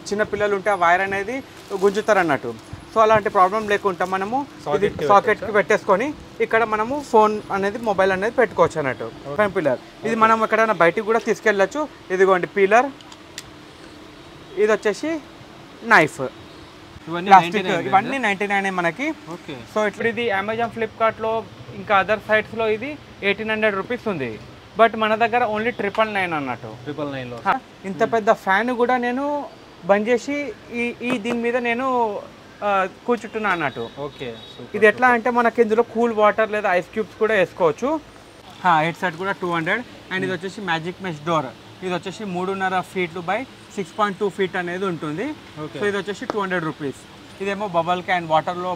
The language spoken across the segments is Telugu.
చిన్న పిల్లలు ఉంటే ఆ వైర్ అనేది గుంజుతారు అన్నట్టు. సో అలాంటి ప్రాబ్లం లేకుండా మనము ఇది సాకెట్కి పెట్టేసుకొని ఇక్కడ మనము ఫోన్ అనేది మొబైల్ అనేది పెట్టుకోవచ్చు అన్నట్టు. పిల్లర్ ఇది మనం ఎక్కడైనా బయటికి కూడా తీసుకెళ్ళచ్చు. ఇదిగోండి పిల్లర్, ఇది వచ్చేసి నైఫ్, ప్లాస్టిక్, ఇవన్నీ 99 మనకి. సో ఇప్పుడు ఇది అమెజాన్, ఫ్లిప్కార్ట్లో ఇంకా అదర్ సైట్స్లో ఇది 1800 రూపీస్ ఉంది. బట్ మన దగ్గర ఓన్లీ 999 అన్నట్టు. 999లో ఇంత పెద్ద ఫ్యాన్ కూడా నేను బంద్ చేసి ఈ దీని మీద నేను కూర్చుంటున్నా అన్నట్టు. ఓకే, ఇది ఎట్లా అంటే మనకి ఇందులో కూల్ వాటర్ లేదా ఐస్ క్యూబ్స్ కూడా వేసుకోవచ్చు. హెడ్ సెట్ కూడా 200. అండ్ ఇది వచ్చేసి మ్యాజిక్ మెష్ డోర్. ఇది వచ్చేసి 3.5 ఫీట్లు బై 6.2 ఫీట్ అనేది ఉంటుంది. సో ఇది వచ్చేసి 200 రూపీస్. ఇదేమో బబల్ క్యాన్, వాటర్లో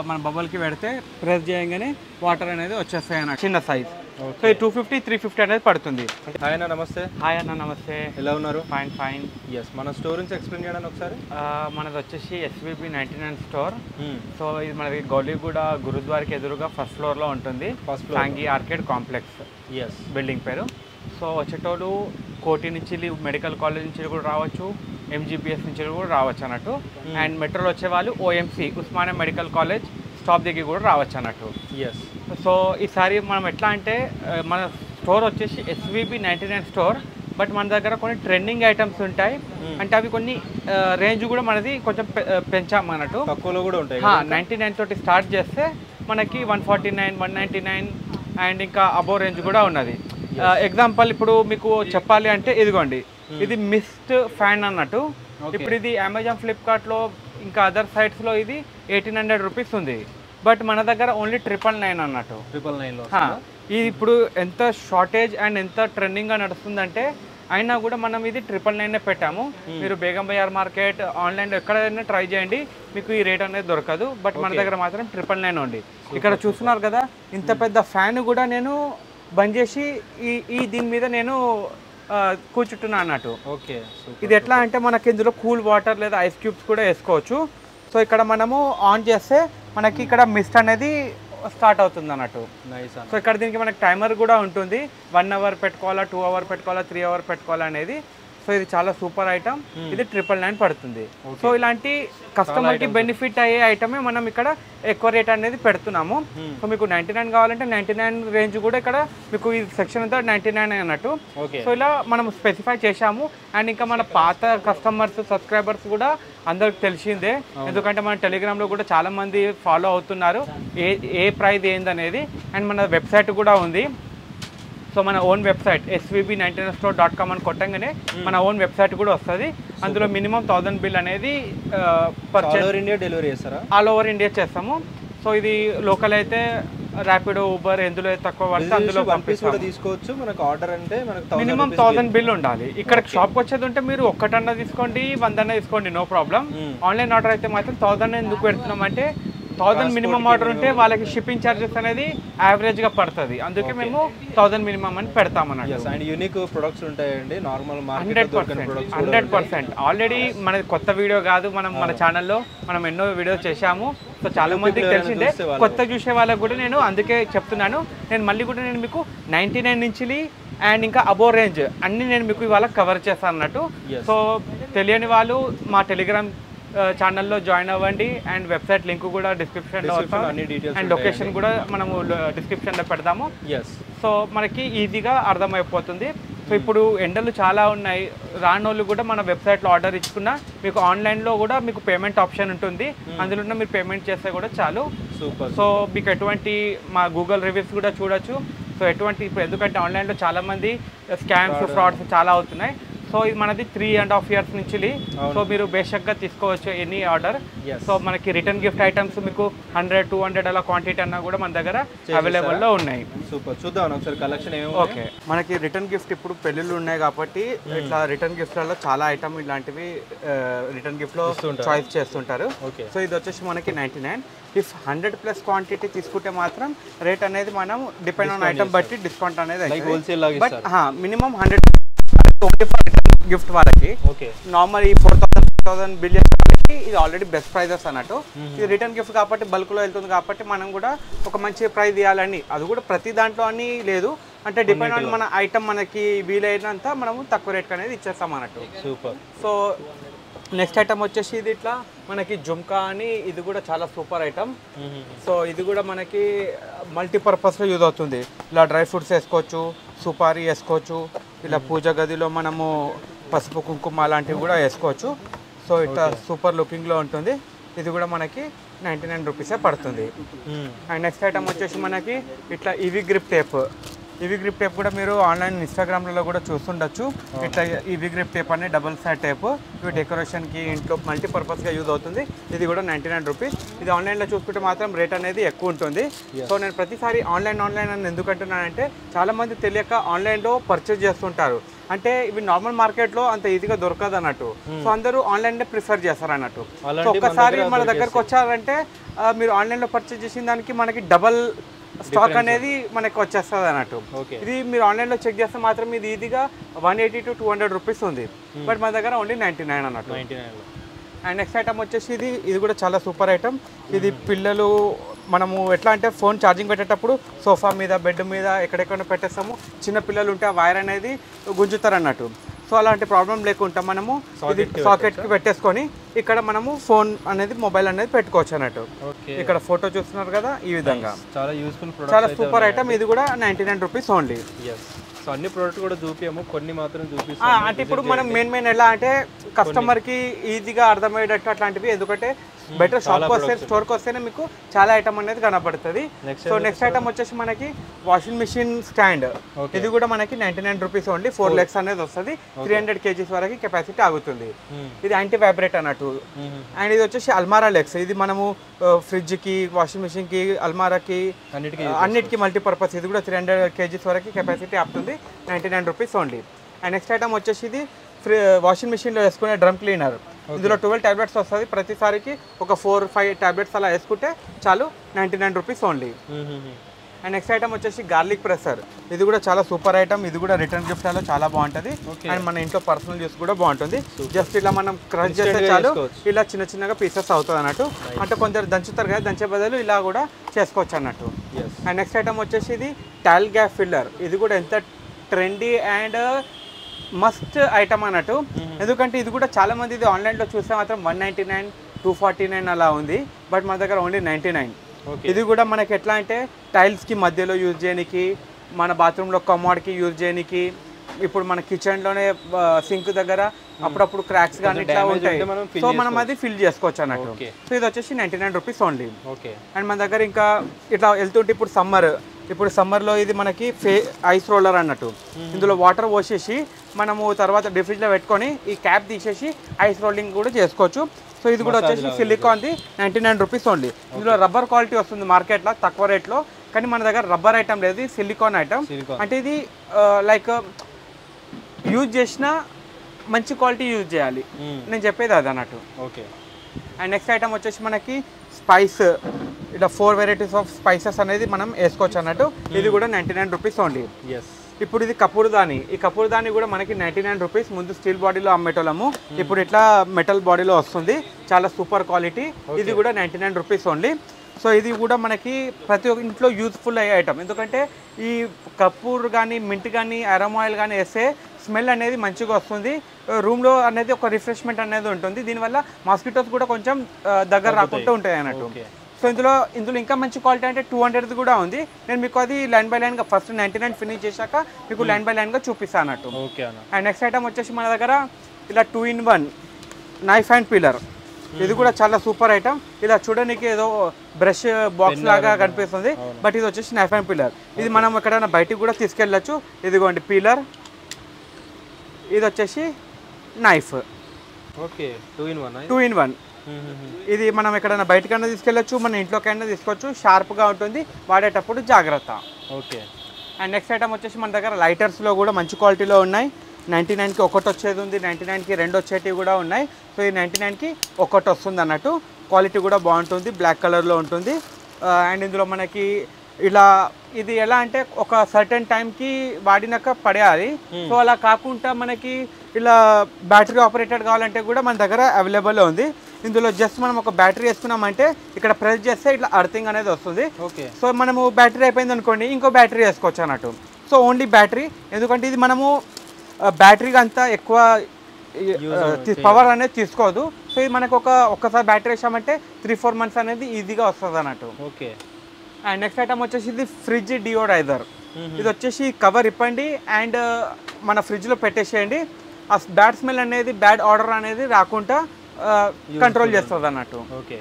మన బబల్కి పెడితే ప్రెస్ చేయగానే వాటర్ అనేది వచ్చేస్తాయి అన్నట్టు, చిన్న సైజ్. సో ఇది 250, 350 అనేది పడుతుంది. హాయ్ అన్న, నమస్తే. హాయ్ అన్న, నమస్తే. ఎలా ఉన్నారు? Fine fine. ఎస్, మన స్టోర్ నుంచి ఎక్స్ప్లెయిన్ చేయడానికి ఒకసారి. మనది వచ్చేసి SVB 99 స్టోర్. సో ఇది మనది గౌలీగూడ గురుద్వారాకి ఎదురుగా ఫస్ట్ ఫ్లోర్లో ఉంటుంది. సాంఘీ ఆర్కేడ్ కాంప్లెక్స్ బిల్డింగ్ పేరు. సో వచ్చేటోళ్ళు కోటి నుంచి, మెడికల్ కాలేజ్ నుంచి కూడా రావచ్చు, MGBS నుంచి కూడా రావచ్చు అన్నట్టు. అండ్ మెట్రోలో వచ్చేవాళ్ళు OMC, Osmania medical college stop దగ్గర కూడా రావచ్చు అన్నట్టు. సో ఈసారి మనం ఎట్లా అంటే మన స్టోర్ వచ్చేసి SVB 99 స్టోర్. బట్ మన దగ్గర కొన్ని ట్రెండింగ్ ఐటమ్స్ ఉంటాయి. అంటే అవి కొన్ని రేంజ్ కూడా మనది కొంచెం పెంచాము అన్నట్టు. తక్కువలో కూడా ఉంటాయి. 99 తోటి స్టార్ట్ చేస్తే మనకి 149, 199 అండ్ ఇంకా అబో రేంజ్ కూడా ఉన్నది. ఎగ్జాంపుల్ ఇప్పుడు మీకు చెప్పాలి అంటే ఇదిగోండి, ఇది మిస్ట్ ఫ్యాన్ అన్నట్టు. ఇప్పుడు ఇది అమెజాన్, ఫ్లిప్కార్ట్లో ఇంకా అదర్ సైట్స్లో ఇది 1800 రూపీస్ ఉంది. బట్ మన దగ్గర ఓన్లీ 999 అన్నట్టు. 999లో ఇది ఇప్పుడు ఎంత షార్టేజ్ అండ్ ఎంత ట్రెండింగ్గా నడుస్తుందంటే అయినా కూడా మనం ఇది 999 పెట్టాము. మీరు బేగం బజార్ మార్కెట్, ఆన్లైన్లో ఎక్కడైనా ట్రై చేయండి, మీకు ఈ రేట్ అనేది దొరకదు. బట్ మన దగ్గర మాత్రం 999 ఉంది. ఇక్కడ చూస్తున్నారు కదా, ఇంత పెద్ద ఫ్యాన్ కూడా నేను బంద్ చేసి దీని మీద నేను కూర్చుంటున్నా అన్నట్టు. ఓకే, ఇది ఎట్లా అంటే మనకి ఇందులో కూల్ వాటర్ లేదా ఐస్ క్యూబ్స్ కూడా వేసుకోవచ్చు. సో ఇక్కడ మనము ఆన్ చేస్తే మనకి ఇక్కడ మిస్ట్ అనేది స్టార్ట్ అవుతుంది అన్నట్టు. సో ఇక్కడ దీనికి మనకి టైమర్ కూడా ఉంటుంది. 1 అవర్ పెట్టుకోవాలా, 2 అవర్ పెట్టుకోవాలా, 3 అవర్ పెట్టుకోవాలా అనేది. సో ఇది చాలా సూపర్ ఐటమ్. ఇది 999 పడుతుంది. సో ఇలాంటి కస్టమర్కి బెనిఫిట్ అయ్యే ఐటమే మనం ఇక్కడ ఎక్కువ రేట్ అనేది పెడుతున్నాము. సో మీకు 99 కావాలంటే 99 రేంజ్ కూడా ఇక్కడ మీకు ఈ సెక్షన్ అంతా 99 అన్నట్టు. సో ఇలా మనం స్పెసిఫై చేశాము. అండ్ ఇంకా మన పాత కస్టమర్స్, సబ్స్క్రైబర్స్ కూడా అందరికి తెలిసిందే, ఎందుకంటే మన టెలిగ్రామ్లో కూడా చాలా మంది ఫాలో అవుతున్నారు ఏ ప్రైస్ ఏందనేది. అండ్ మన వెబ్సైట్ కూడా ఉంది. సో మన ఓన్ వెబ్సైట్ svb99store.com అని కొట్టంగానే మన ఓన్ వెబ్సైట్ కూడా వస్తుంది. అందులో మినిమం 1000 బిల్ అనేది ఇండియా డెలివరీ చేస్తారా? ఆల్ ఓవర్ ఇండియా చేస్తాము. సో ఇది లోకల్ అయితే ర్యాపిడో, ఊబర్ ఎందులో తక్కువ పడితే అందులో తీసుకోవచ్చు. మనకు ఆర్డర్ అంటే మినిమం 1000 బిల్ ఉండాలి. ఇక్కడ షాప్కి వచ్చేది ఉంటే మీరు 100 తీసుకోండి, 100 తీసుకోండి, నో ప్రాబ్లం. ఆన్లైన్ ఆర్డర్ అయితే మాత్రం 1000 ఎందుకు పెడుతున్నాం అంటే 1000 మినిమం ఆర్డర్ ఉంటే వాళ్ళకి షిప్పింగ్ ఛార్జెస్ అనేది యావరేజ్గా పడుతుంది. అందుకే మేము 1000 మినిమం అని పెడతామన్నట్టు. అండ్ యూనిక్ ప్రొడక్ట్స్ ఉంటాయండి, నార్మల్ 100%. ఆల్రెడీ మనది కొత్త వీడియో కాదు, మన ఛానల్లో మనం ఎన్నో వీడియోస్ చేశాము. సో చాలా మందికి తెలిసిందే, కొత్త చూసే వాళ్ళకి కూడా నేను అందుకే చెప్తున్నాను. నేను మళ్ళీ కూడా నేను మీకు 99 నుంచి అండ్ ఇంకా అబో రేంజ్ అన్నీ నేను మీకు ఇవాళ కవర్ చేస్తాను అన్నట్టు. సో తెలియని వాళ్ళు మా టెలిగ్రామ్ ఛానల్లో జాయిన్ అవ్వండి. అండ్ వెబ్సైట్ లింక్ కూడా డిస్క్రిప్షన్లో వస్తాం. అండ్ లొకేషన్ కూడా మనము డిస్క్రిప్షన్లో పెడతాము. సో మనకి ఈజీగా అర్థమైపోతుంది. సో ఇప్పుడు ఎండలు చాలా ఉన్నాయి, రానోళ్ళు కూడా మన వెబ్సైట్లో ఆర్డర్ ఇచ్చుకున్నా మీకు ఆన్లైన్లో కూడా మీకు పేమెంట్ ఆప్షన్ ఉంటుంది. అందులో మీరు పేమెంట్ చేస్తే కూడా చాలు. సో మీకు ఎటువంటి మా గూగుల్ రివ్యూస్ కూడా చూడొచ్చు. సో ఎటువంటి ఇప్పుడు ఎందుకంటే ఆన్లైన్లో చాలామంది స్కామ్స్, ఫ్రాడ్స్ చాలా అవుతున్నాయి. సో ఇది మనది 3.5 years నుంచి. సో మీరు బేసిక్గా తీసుకోవచ్చు ఎనీ ఆర్డర్. సో మనకి రిటర్న్ గిఫ్ట్ ఐటమ్స్ మీకు 100, 200 అలా క్వాంటిటీ అన్నా కూడా మన దగ్గర అవైలబుల్లో ఉన్నాయి. సూపర్, చూద్దాం ఒకసారి కలెక్షన్ ఏమో. ఓకే, మనకి రిటర్న్ గిఫ్ట్ ఇప్పుడు పెళ్ళిళ్ళు ఉన్నాయి కాబట్టి ఇట్లా రిటర్న్ గిఫ్ట్లలో చాలా ఐటమ్ ఇలాంటివి రిటర్న్ గిఫ్ట్లో చాయిస్ చేస్తుంటారు. సో ఇది వచ్చేసి మనకి 99. ఇఫ్ 100+ క్వాంటిటీ తీసుకుంటే మాత్రం రేట్ అనేది మనం డిపెండ్ ఆన్ ఐటమ్ బట్టి డిస్కౌంట్ అనేది బట్ మినిమం 100 గిఫ్ట్ వాళ్ళకి. నార్మల్ ఈ 4000 బిల్ చేసే వాళ్ళకి ఇది ఆల్రెడీ బెస్ట్ ప్రైజెస్ అన్నట్టు. ఇది రిటర్న్ గిఫ్ట్ కాబట్టి బల్క్లో వెళ్తుంది కాబట్టి మనం కూడా ఒక మంచి ప్రైస్ ఇవ్వాలని, అది కూడా ప్రతి దాంట్లో అని లేదు, అంటే డిపెండ్ ఆన్ మన ఐటమ్ మనకి వీలైనంత మనము తక్కువ రేట్ అనేది ఇచ్చేస్తాం అన్నట్టు. సూపర్. సో నెక్స్ట్ ఐటమ్ వచ్చేసి ఇది ఇట్లా మనకి జుమ్కా అని, ఇది కూడా చాలా సూపర్ ఐటమ్. సో ఇది కూడా మనకి మల్టీపర్పస్లో యూజ్ అవుతుంది. ఇలా డ్రై ఫ్రూట్స్ వేసుకోవచ్చు, సుపారీ వేసుకోవచ్చు, ఇలా పూజ గదిలో మనము పసుపు కుంకుమ అలాంటివి కూడా వేసుకోవచ్చు. సో ఇట్లా సూపర్ లుకింగ్లో ఉంటుంది. ఇది కూడా మనకి 99 రూపీసే పడుతుంది. అండ్ నెక్స్ట్ ఐటమ్ వచ్చేసి మనకి ఇట్లా EV grip tape. EV grip tape కూడా మీరు ఆన్లైన్ ఇన్స్టాగ్రామ్లలో కూడా చూస్తుండొచ్చు. ఇట్లా ఈవీ గ్రిప్ టేప్ అనే డబుల్ సైడ్ టేప్. ఇవి డెకరేషన్కి ఇంట్లో మల్టీపర్పస్గా యూజ్ అవుతుంది. ఇది కూడా 99 రూపీస్. ఇది ఆన్లైన్లో చూసుకుంటే మాత్రం రేట్ అనేది ఎక్కువ ఉంటుంది. సో నేను ప్రతిసారి ఆన్లైన్ అని ఎందుకు అంటున్నానంటే చాలామంది తెలియక ఆన్లైన్లో పర్చేజ్ చేస్తుంటారు. అంటే ఇవి నార్మల్ మార్కెట్లో అంత ఈజీగా దొరకదు అన్నట్టు. సో అందరూ ఆన్లైన్నే ప్రిఫర్ చేస్తారు అన్నట్టు. సో ఒక్కసారి మన దగ్గరకు వచ్చారంటే మీరు ఆన్లైన్లో పర్చేజ్ చేసిన దానికి మనకి డబల్ స్టాక్ అనేది మనకి వచ్చేస్తుంది అన్నట్టు. ఇది మీరు ఆన్లైన్లో చెక్ చేస్తే మాత్రం ఇది ఈజీగా 180 to 200 రూపీస్ ఉంది. బట్ మన దగ్గర ఓన్లీ 99 అన్నట్టు. అండ్ నెక్స్ట్ ఐటమ్ వచ్చేసి ఇది కూడా చాలా సూపర్ ఐటమ్. ఇది పిల్లలు మనము ఎట్లా అంటే ఫోన్ ఛార్జింగ్ పెట్టేటప్పుడు సోఫా మీద, బెడ్ మీద ఎక్కడెక్కడ పెట్టేస్తాము. చిన్న పిల్లలు ఉంటే ఆ వైర్ అనేది గుంజుతారు అన్నట్టు. సో అలాంటి ప్రాబ్లం లేకుండా మనము ఇది సాకెట్కి పెట్టేసుకొని ఇక్కడ మనము ఫోన్ అనేది, మొబైల్ అనేది పెట్టుకోవచ్చు అన్నట్టు. ఇక్కడ ఫోటో చూస్తున్నారు కదా, ఈ విధంగా చాలా యూస్ఫుల్, చాలా సూపర్ ఐటమ్. ఇది కూడా 99 రూపీస్ ఓన్లీ. సో అన్ని ప్రోడక్ట్ కూడా చూపియము, కొన్ని మాత్రం చూపిస్తాం. అంటే ఇప్పుడు మనం మెయిన్ ఎలా అంటే కస్టమర్కి ఈజీగా అర్థమయ్యేటట్టు అట్లాంటివి. ఎందుకంటే బెటర్ షాప్కి వస్తే, స్టోర్కి వస్తేనే మీకు చాలా ఐటమ్ అనేది కనపడుతుంది. సో నెక్స్ట్ ఐటమ్ వచ్చేసి మనకి వాషింగ్ మిషన్ స్టాండ్. ఇది కూడా మనకి 99 రూపీస్ ఓన్లీ. 4 legs అనేది వస్తుంది. 300 kgs వరకు కెపాసిటీ ఆగుతుంది. ఇది యాంటీ వైబ్రేట్ అన్నట్టు. అండ్ ఇది వచ్చేసి అల్మారా లెగ్స్. ఇది మనము ఫ్రిడ్జ్కి, వాషింగ్ మిషన్కి, అల్మారాకి అన్నిటికీ మల్టీపర్పస్. ఇది కూడా 300 kgs వరకు కెపాసిటీ ఆపుతుంది. 99 rupees only. And next item వచ్చేసి ఇది వాషింగ్ మిషన్లో వేసుకునే డ్రమ్ క్లీనర్. ఇందులో 12 టాబ్లెట్స్ వస్తుంది. ప్రతిసారికి ఒక 4-5 టాబ్లెట్స్ అలా వేసుకుంటే చాలు. 99 rupees only. And next item వచ్చేసి గార్లిక్ ప్రెసర్. ఇది కూడా చాలా సూపర్ ఐటమ్. ఇది కూడా రిటర్న్ గిఫ్ట్ లో చాలా బాగుంటుంది. అండ్ మన ఇంట్లో పర్సనల్ యూస్ కూడా బాగుంటుంది. జస్ట్ ఇలా మనం క్రష్ చేస్తే చాలు, ఇలా చిన్నగా పీసెస్ అవుతుంది అన్నట్టు. అంటే కొందరు దంచుతారు కదా, దంచే బదులు ఇలా కూడా చేసుకోవచ్చు అన్నట్టు. అండ్ నెక్స్ట్ ఐటమ్ వచ్చేసి ఇది టాల్ గ్యాప్ ఫిల్లర్. ఇది కూడా ఎంత ట్రెండీ అండ్ మస్ట్ ఐటమ్ అన్నట్టు. ఎందుకంటే ఇది కూడా చాలా మంది ఇది ఆన్లైన్లో చూస్తే మాత్రం 199, 249 అలా ఉంది. బట్ మన దగ్గర ఓన్లీ 99. ఇది కూడా మనకి ఎట్లా అంటే టైల్స్కి మధ్యలో యూజ్ చేయడానికి, మన బాత్రూంలో కమోడ్కి యూజ్ చేయడానికి, ఇప్పుడు మన కిచెన్లోనే సింక్ దగ్గర అప్పుడప్పుడు క్రాక్స్ కానీ ఇట్లా ఉంటాయి. సో మనం అది ఫిల్ చేసుకోవచ్చు అన్నట్టు. సో ఇది వచ్చేసి 99 రూపీస్ ఓన్లీ. అండ్ మన దగ్గర ఇంకా ఇట్లా వెళ్తుంటే ఇప్పుడు సమ్మర్లో ఇది మనకి ఐస్ రోలర్ అన్నట్టు. ఇందులో వాటర్ పోసేసి మనము తర్వాత డీప్ ఫ్రిడ్జ్లో పెట్టుకొని ఈ క్యాప్ తీసేసి ఐస్ రోలింగ్ కూడా చేసుకోవచ్చు. సో ఇది కూడా వచ్చేసి సిలికాన్ది 99 రూపీస్ ఓన్లీ. ఇందులో రబ్బర్ క్వాలిటీ వస్తుంది మార్కెట్లో తక్కువ రేట్లో, కానీ మన దగ్గర రబ్బర్ ఐటమ్ లేదు, సిలికాన్ ఐటమ్. అంటే ఇది లైక్ యూజ్ చేసిన మంచి క్వాలిటీ యూజ్ చేయాలి, నేను చెప్పేది అది అన్నట్టు. అండ్ నెక్స్ట్ ఐటమ్ వచ్చేసి మనకి స్పైస్. ఇట్లా 4 వెరైటీస్ ఆఫ్ స్పైసెస్ అనేది మనం వేసుకోవచ్చు అన్నట్టు. ఇది కూడా 99 రూపీస్ ఓన్లీ. ఇప్పుడు ఇది కపూర్దాని. ఈ కపూర్దాని కూడా మనకి 99 రూపీస్. ముందు స్టీల్ బాడీలో అమ్మేటోళ్ళము, ఇప్పుడు ఇట్లా మెటల్ బాడీలో వస్తుంది. చాలా సూపర్ క్వాలిటీ. ఇది కూడా 99 రూపీస్ ఓన్లీ. సో ఇది కూడా మనకి ప్రతి ఒక్క ఇంట్లో యూజ్ఫుల్ అయ్యే ఐటమ్. ఎందుకంటే ఈ కపూర్ కానీ, మింట్ కానీ, అరోమా ఆయిల్ కానీ వేస్తే స్మెల్ అనేది మంచిగా వస్తుంది. రూమ్లో అనేది ఒక రిఫ్రెష్మెంట్ అనేది ఉంటుంది. దీనివల్ల మాస్కిటోస్ కూడా కొంచెం దగ్గర రాకుండా ఉంటాయి అన్నట్టు. సో ఇందులో ఇంకా మంచి క్వాలిటీ అంటే 200 కూడా ఉంది. నేను మీకు అది లైన్ బై లైన్గా ఫస్ట్ 99 ఫినిష్ చేశాక మీకు లైన్ బై లైన్గా చూపిస్తాను అన్నట్టు. అండ్ నెక్స్ట్ ఐటమ్ వచ్చేసి మన దగ్గర ఇలా 2-in-1 నైఫ్ అండ్ పీలర్. ఇది కూడా చాలా సూపర్ ఐటమ్. ఇలా చూడడానికి ఏదో బ్రష్ బాక్స్ లాగా కనిపిస్తుంది, బట్ ఇది వచ్చేసి నైఫ్ అండ్ పీలర్. ఇది మనం ఎక్కడైనా బయటికి కూడా తీసుకెళ్ళచ్చు. ఇదిగోండి పీలర్, ఇది వచ్చేసి నైఫ్. 2-in-1. ఇది మనం ఎక్కడైనా బయటకైనా తీసుకెళ్ళచ్చు, మన ఇంట్లోకైనా తీసుకోవచ్చు. షార్ప్గా ఉంటుంది, వాడేటప్పుడు జాగ్రత్త. అండ్ నెక్స్ట్ ఐటమ్ వచ్చేసి మన దగ్గర లైటర్స్లో కూడా మంచి క్వాలిటీలో ఉన్నాయి. 99కి ఒకటి వచ్చేది ఉంది, 99కి 2 వచ్చేటివి కూడా ఉన్నాయి. సో ఈ 99కి ఒకటి వస్తుంది అన్నట్టు. క్వాలిటీ కూడా బాగుంటుంది, బ్లాక్ కలర్లో ఉంటుంది. అండ్ ఇందులో మనకి ఇలా ఇది ఎలా అంటే ఒక సర్టెన్ టైంకి వాడినాక పడేయాలి. సో అలా కాకుండా మనకి ఇలా బ్యాటరీ ఆపరేటెడ్ కావాలంటే కూడా మన దగ్గర అవైలబుల్లో ఉంది. ఇందులో జస్ట్ మనం ఒక బ్యాటరీ వేసుకున్నామంటే ఇక్కడ ప్రెస్ చేస్తే ఇట్లా అర్థింగ్ అనేది వస్తుంది. సో మనము బ్యాటరీ అయిపోయింది అనుకోండి, ఇంకో బ్యాటరీ వేసుకోవచ్చు అన్నట్టు. సో ఓన్లీ బ్యాటరీ, ఎందుకంటే ఇది మనము బ్యాటరీకి అంతా ఎక్కువ పవర్ అనేది తీసుకోదు. సో ఇది మనకు ఒక్కసారి బ్యాటరీ వేసామంటే 3-4 months అనేది ఈజీగా వస్తుంది అన్నట్టు. ఓకే. అండ్ నెక్స్ట్ ఐటమ్ వచ్చేసి ఇది ఫ్రిడ్జ్ డియోడైజర్. ఇది వచ్చేసి కవర్ ఇప్పండి అండ్ మన ఫ్రిడ్జ్లో పెట్టేసేయండి. ఆ బ్యాడ్ స్మెల్ అనేది బ్యాడ్ ఆర్డర్ అనేది రాకుండా కంట్రోల్ చేస్తుంది అన్నట్టు. ఓకే.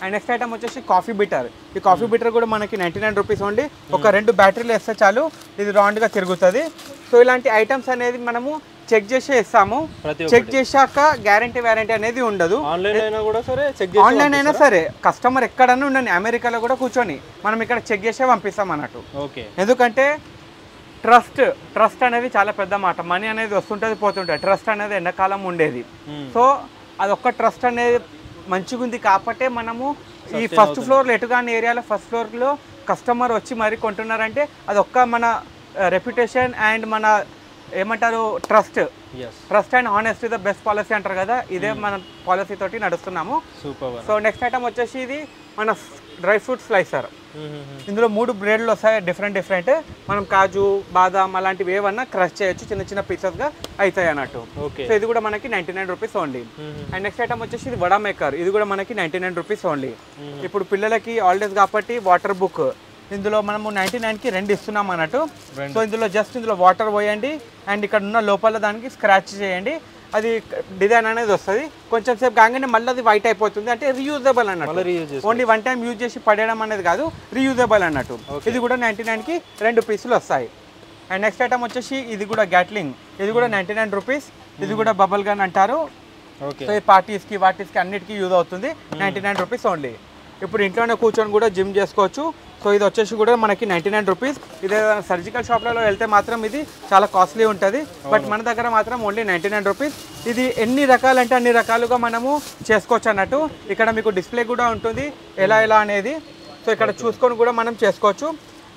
అండ్ నెక్స్ట్ ఐటమ్ వచ్చేసి కాఫీ బీటర్. ఈ కాఫీ బీటర్ కూడా మనకి 99 రూపీస్ ఓన్లీ. ఒక 2 బ్యాటరీలు వేస్తే చాలు, ఇది రౌండ్గా తిరుగుతుంది. సో ఇలాంటి ఐటమ్స్ అనేది మనము చెక్ చేసి ఇస్తాము. చెక్ చేశాక గ్యారంటీ వారంటీ అనేది ఉండదు. ఆన్లైన్ అయినా సరే కస్టమర్ ఎక్కడన్నా ఉండండి, అమెరికాలో కూడా కూర్చొని మనం ఇక్కడ చెక్ చేసే పంపిస్తాం అన్నట్టు. ఓకే. ఎందుకంటే ట్రస్ట్ అనేది చాలా పెద్ద మాట. మనీ అనేది వస్తుంటుంది పోతుంటుంది. ట్రస్ట్ అనేది ఎండాకాలం ఉండేది. సో అదొక్క ట్రస్ట్ అనేది మంచిగా ఉంది కాబట్టి మనము ఈ ఫస్ట్ ఫ్లోర్లో ఎటుగాని ఏరియాలో ఫస్ట్ ఫ్లోర్లో కస్టమర్ వచ్చి మరీ కొంటున్నారంటే అదొక్క మన రెప్యుటేషన్ అండ్ మన ఏమంటారు trust and honesty the best policy అంటారు కదా, ఇదే మన పాలసీ తోటి నడుస్తున్నాము. సో నెక్స్ట్ ఐటమ్ వచ్చేసి ఇది మన డ్రై ఫ్రూట్ స్లైసర్. ఇందులో 3 బ్రెడ్లు వస్తాయి డిఫరెంట్. మనం కాజు బాదాం అలాంటివి ఏమన్నా క్రష్ చేయొచ్చు, చిన్న చిన్న పీసెస్గా అవుతాయి అన్నట్టు. సో ఇది కూడా మనకి 99 rupees only. And next item వచ్చేసి ఇది వడా మేకర్. ఇది కూడా మనకి 99 రూపీస్ ఓన్లీ. ఇప్పుడు పిల్లలకి హాలిడేస్ కాబట్టి వాటర్ బుక్ ఇందులో మనము 99కి 2 ఇస్తున్నాం అన్నట్టు. సో ఇందులో ఇందులో వాటర్ పోయండి అండ్ ఇక్కడ ఉన్న లోపల దానికి స్క్రాచ్ చేయండి, అది డిజైన్ అనేది వస్తుంది. కొంచెం సేపు కాగానే మళ్ళీ అది వైట్ అయిపోతుంది. అంటే రీయూజబుల్ అన్నట్టు, ఓన్లీ 1 time యూజ్ చేసి పడేయడం అనేది కాదు, రీయూజబుల్ అన్నట్టు. ఇది కూడా 99కి 2 పీసులు వస్తాయి. అండ్ నెక్స్ట్ ఐటమ్ వచ్చేసి ఇది కూడా గ్యాట్లింగ్. ఇది కూడా 99 రూపీస్. ఇది కూడా బబుల్ గన్ అంటారు. సో ఈ పార్టీస్కి వాటిస్కి అన్నిటికీ యూజ్ అవుతుంది. 99 రూపీస్ ఓన్లీ. ఇప్పుడు ఇంట్లోనే కూర్చొని కూడా జిమ్ చేసుకోవచ్చు. సో ఇది వచ్చేసి కూడా మనకి 99 రూపీస్. ఇదే సర్జికల్ షాప్లలో వెళ్తే మాత్రం ఇది చాలా కాస్ట్లీ ఉంటుంది, బట్ మన దగ్గర మాత్రం ఓన్లీ 99 రూపీస్. ఇది ఎన్ని రకాలంటే అన్ని రకాలుగా మనము చేసుకోవచ్చు అన్నట్టు. ఇక్కడ మీకు డిస్ప్లే కూడా ఉంటుంది ఎలా అనేది. సో ఇక్కడ చూసుకొని కూడా మనం చేసుకోవచ్చు.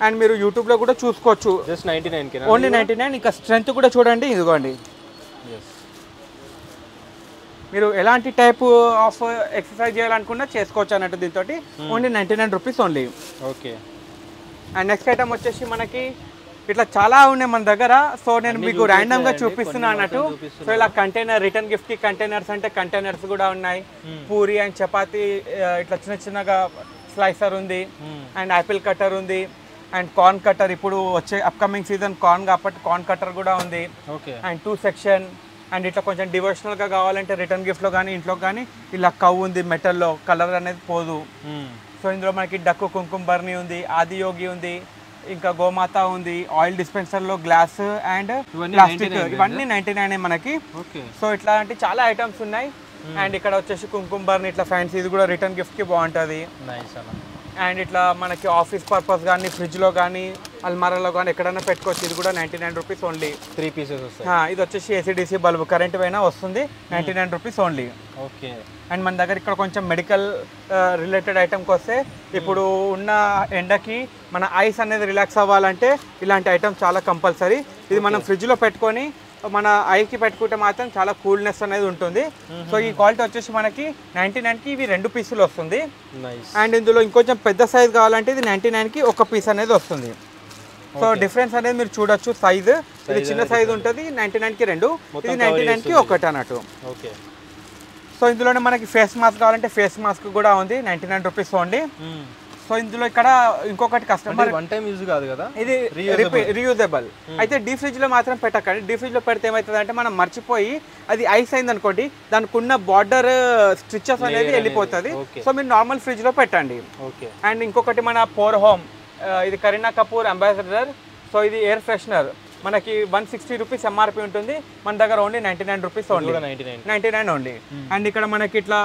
అండ్ మీరు యూట్యూబ్లో కూడా చూసుకోవచ్చు. Just 99 only 99. ఇంకా స్ట్రెంత్ కూడా చూడండి, ఇదిగోండి. మీరు ఎలాంటి టైప్ ఆఫ్ ఎక్సర్సైజ్ చేయాలనుకున్నా చేసుకోవచ్చు అన్నట్టు. దీంతో only 99 rupees only. Okay. And next item వచ్చేసి మనకి ఇట్లా చాలా ఉన్నాయి మన దగ్గర. సో నేను మీకు ర్యాండమ్గా చూపిస్తున్నా అన్నట్టు. సో ఇలా కంటైనర్ రిటర్న్ గిఫ్ట్కి కంటైనర్స్ అంటే కంటైనర్స్ కూడా ఉన్నాయి. పూరి అండ్ చపాతీ ఇట్లా చిన్నగా స్లైసర్ ఉంది. అండ్ యాపిల్ కట్టర్ ఉంది. అండ్ కార్న్ కట్టర్, ఇప్పుడు వచ్చే అప్కమింగ్ సీజన్ కార్న్ కాబట్టి కార్న్ కట్టర్ కూడా ఉంది. And 2 section. అండ్ ఇట్లా కొంచెం డివోషనల్గా కావాలంటే రిటర్న్ గిఫ్ట్లో కానీ ఇంట్లో కానీ ఇలా కవ్ ఉంది మెటల్లో, కలర్ అనేది పోదు. సో ఇందులో మనకి డక్కు కుంకుమ బర్నీ ఉంది, ఆదియోగి ఉంది, ఇంకా గోమాత ఉంది, ఆయిల్ డిస్పెన్సర్లో గ్లాస్ అండ్ ప్లాస్టిక్, ఇవన్నీ 99 మనకి. సో ఇట్లాంటి చాలా ఐటమ్స్ ఉన్నాయి. అండ్ ఇక్కడ వచ్చేసి కుంకుమ బర్నీ ఇట్లా ఫ్యాన్సీ, ఇది కూడా రిటర్న్ గిఫ్ట్కి బాగుంటుంది. అండ్ ఇట్లా మనకి ఆఫీస్ పర్పస్ కానీ ఫ్రిడ్జ్లో కానీ అల్మారాలో కానీ ఎక్కడైనా పెట్టుకోవచ్చు. ఇది కూడా 99 రూపీస్ ఓన్లీ. 3 పీసెస్ వస్తాయి. ఇది వచ్చేసి ఏసీడీసీ బల్బు కరెంట్ పైన వస్తుంది. 99 రూపీస్ ఓన్లీ. ఓకే. అండ్ మన దగ్గర ఇక్కడ కొంచెం మెడికల్ రిలేటెడ్ ఐటమ్కి వస్తే, ఇప్పుడు ఉన్న ఎండకి మన ఐస్ అనేది రిలాక్స్ అవ్వాలంటే ఇలాంటి ఐటమ్స్ చాలా కంపల్సరీ. ఇది మనం ఫ్రిడ్జ్లో పెట్టుకొని మన ఐకి పెట్టుకుంటే మాత్రం చాలా కూల్నెస్ అనేది ఉంటుంది. సో ఈ క్వాలిటీ వచ్చేసి మనకి 99కి ఇవి 2 పీసులు వస్తుంది. అండ్ ఇందులో ఇంకొంచెం పెద్ద సైజ్ కావాలంటే ఇది 99కి 1 పీస్ అనేది వస్తుంది. సో డిఫరెన్స్ అనేది మీరు చూడొచ్చు. సైజు ఇది చిన్న సైజు ఉంటుంది, 99కి 2, ఇది 99కి 1 అన్నట్టు. సో ఇందులోనే మనకి ఫేస్ మాస్క్ కావాలంటే ఫేస్ మాస్క్ కూడా ఉంది, 99 రూపీస్ ఓన్లీ. సో ఇందులో ఇక్కడ ఇంకొకటి కస్టమర్ 1 టైం యూజ్ కాదు కదా, ఇది రీయూజబుల్. అయితే డీ ఫ్రిడ్జ్ లో మాత్రం పెట్టకండి. డీ ఫ్రిడ్జ్ లో పెడితే ఏమవుతుంది అంటే మనం మర్చిపోయి అది ఐస్ అయింది అనుకోండి, దానికి ఉన్న బార్డర్ స్టిచెస్ అనేది వెళ్ళిపోతుంది. సో మీరు నార్మల్ ఫ్రిడ్జ్ లో పెట్టండి. అండ్ ఇంకొకటి మన పోర్ హోమ్, ఇది కరీనా కపూర్ అంబాసిడర్. సో ఇది ఎయిర్ ఫ్రెషనర్ మనకి 160 రూపీస్ ఎంఆర్పి ఉంటుంది, మన దగ్గర only 99 rupees only, 99 only. And ఇక్కడ మనకి ఇట్లా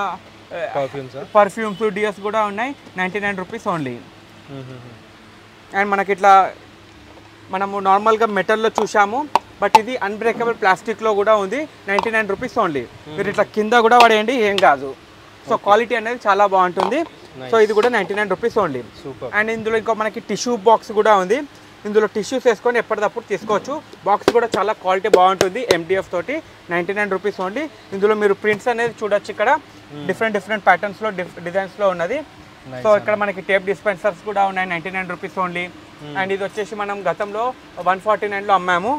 పర్ఫ్యూమ్స్ డియోస్ కూడా ఉన్నాయి, 99 రూపీస్ ఓన్లీ. అండ్ మనకి ఇట్లా మనము నార్మల్గా మెటల్లో చూసాము, బట్ ఇది అన్బ్రేకబుల్ ప్లాస్టిక్లో కూడా ఉంది, 99 రూపీస్ ఓన్లీ. మీరు ఇట్లా కింద కూడా పడేయండి, ఏం కాదు. సో క్వాలిటీ అనేది చాలా బాగుంటుంది. సో ఇది కూడా 99 రూపీస్ ఓన్లీ. అండ్ ఇందులో ఇంకో మనకి టిష్యూ బాక్స్ కూడా ఉంది, ఇందులో టిష్యూస్ వేసుకొని ఎప్పటికప్పుడు తీసుకోవచ్చు. బాక్స్ కూడా చాలా క్వాలిటీ బాగుంటుంది, MDF తోటి, 99 రూపీస్ ఓన్లీ. ఇందులో మీరు ప్రింట్స్ అనేది చూడొచ్చు, ఇక్కడ డిఫరెంట్ ప్యాటర్న్స్లో డిజైన్స్లో ఉన్నది. సో ఇక్కడ మనకి టేప్ డిస్పెన్సర్స్ కూడా ఉన్నాయి, 99 రూపీస్ ఓన్లీ. అండ్ ఇది వచ్చేసి మనం గతంలో 149లో అమ్మాము,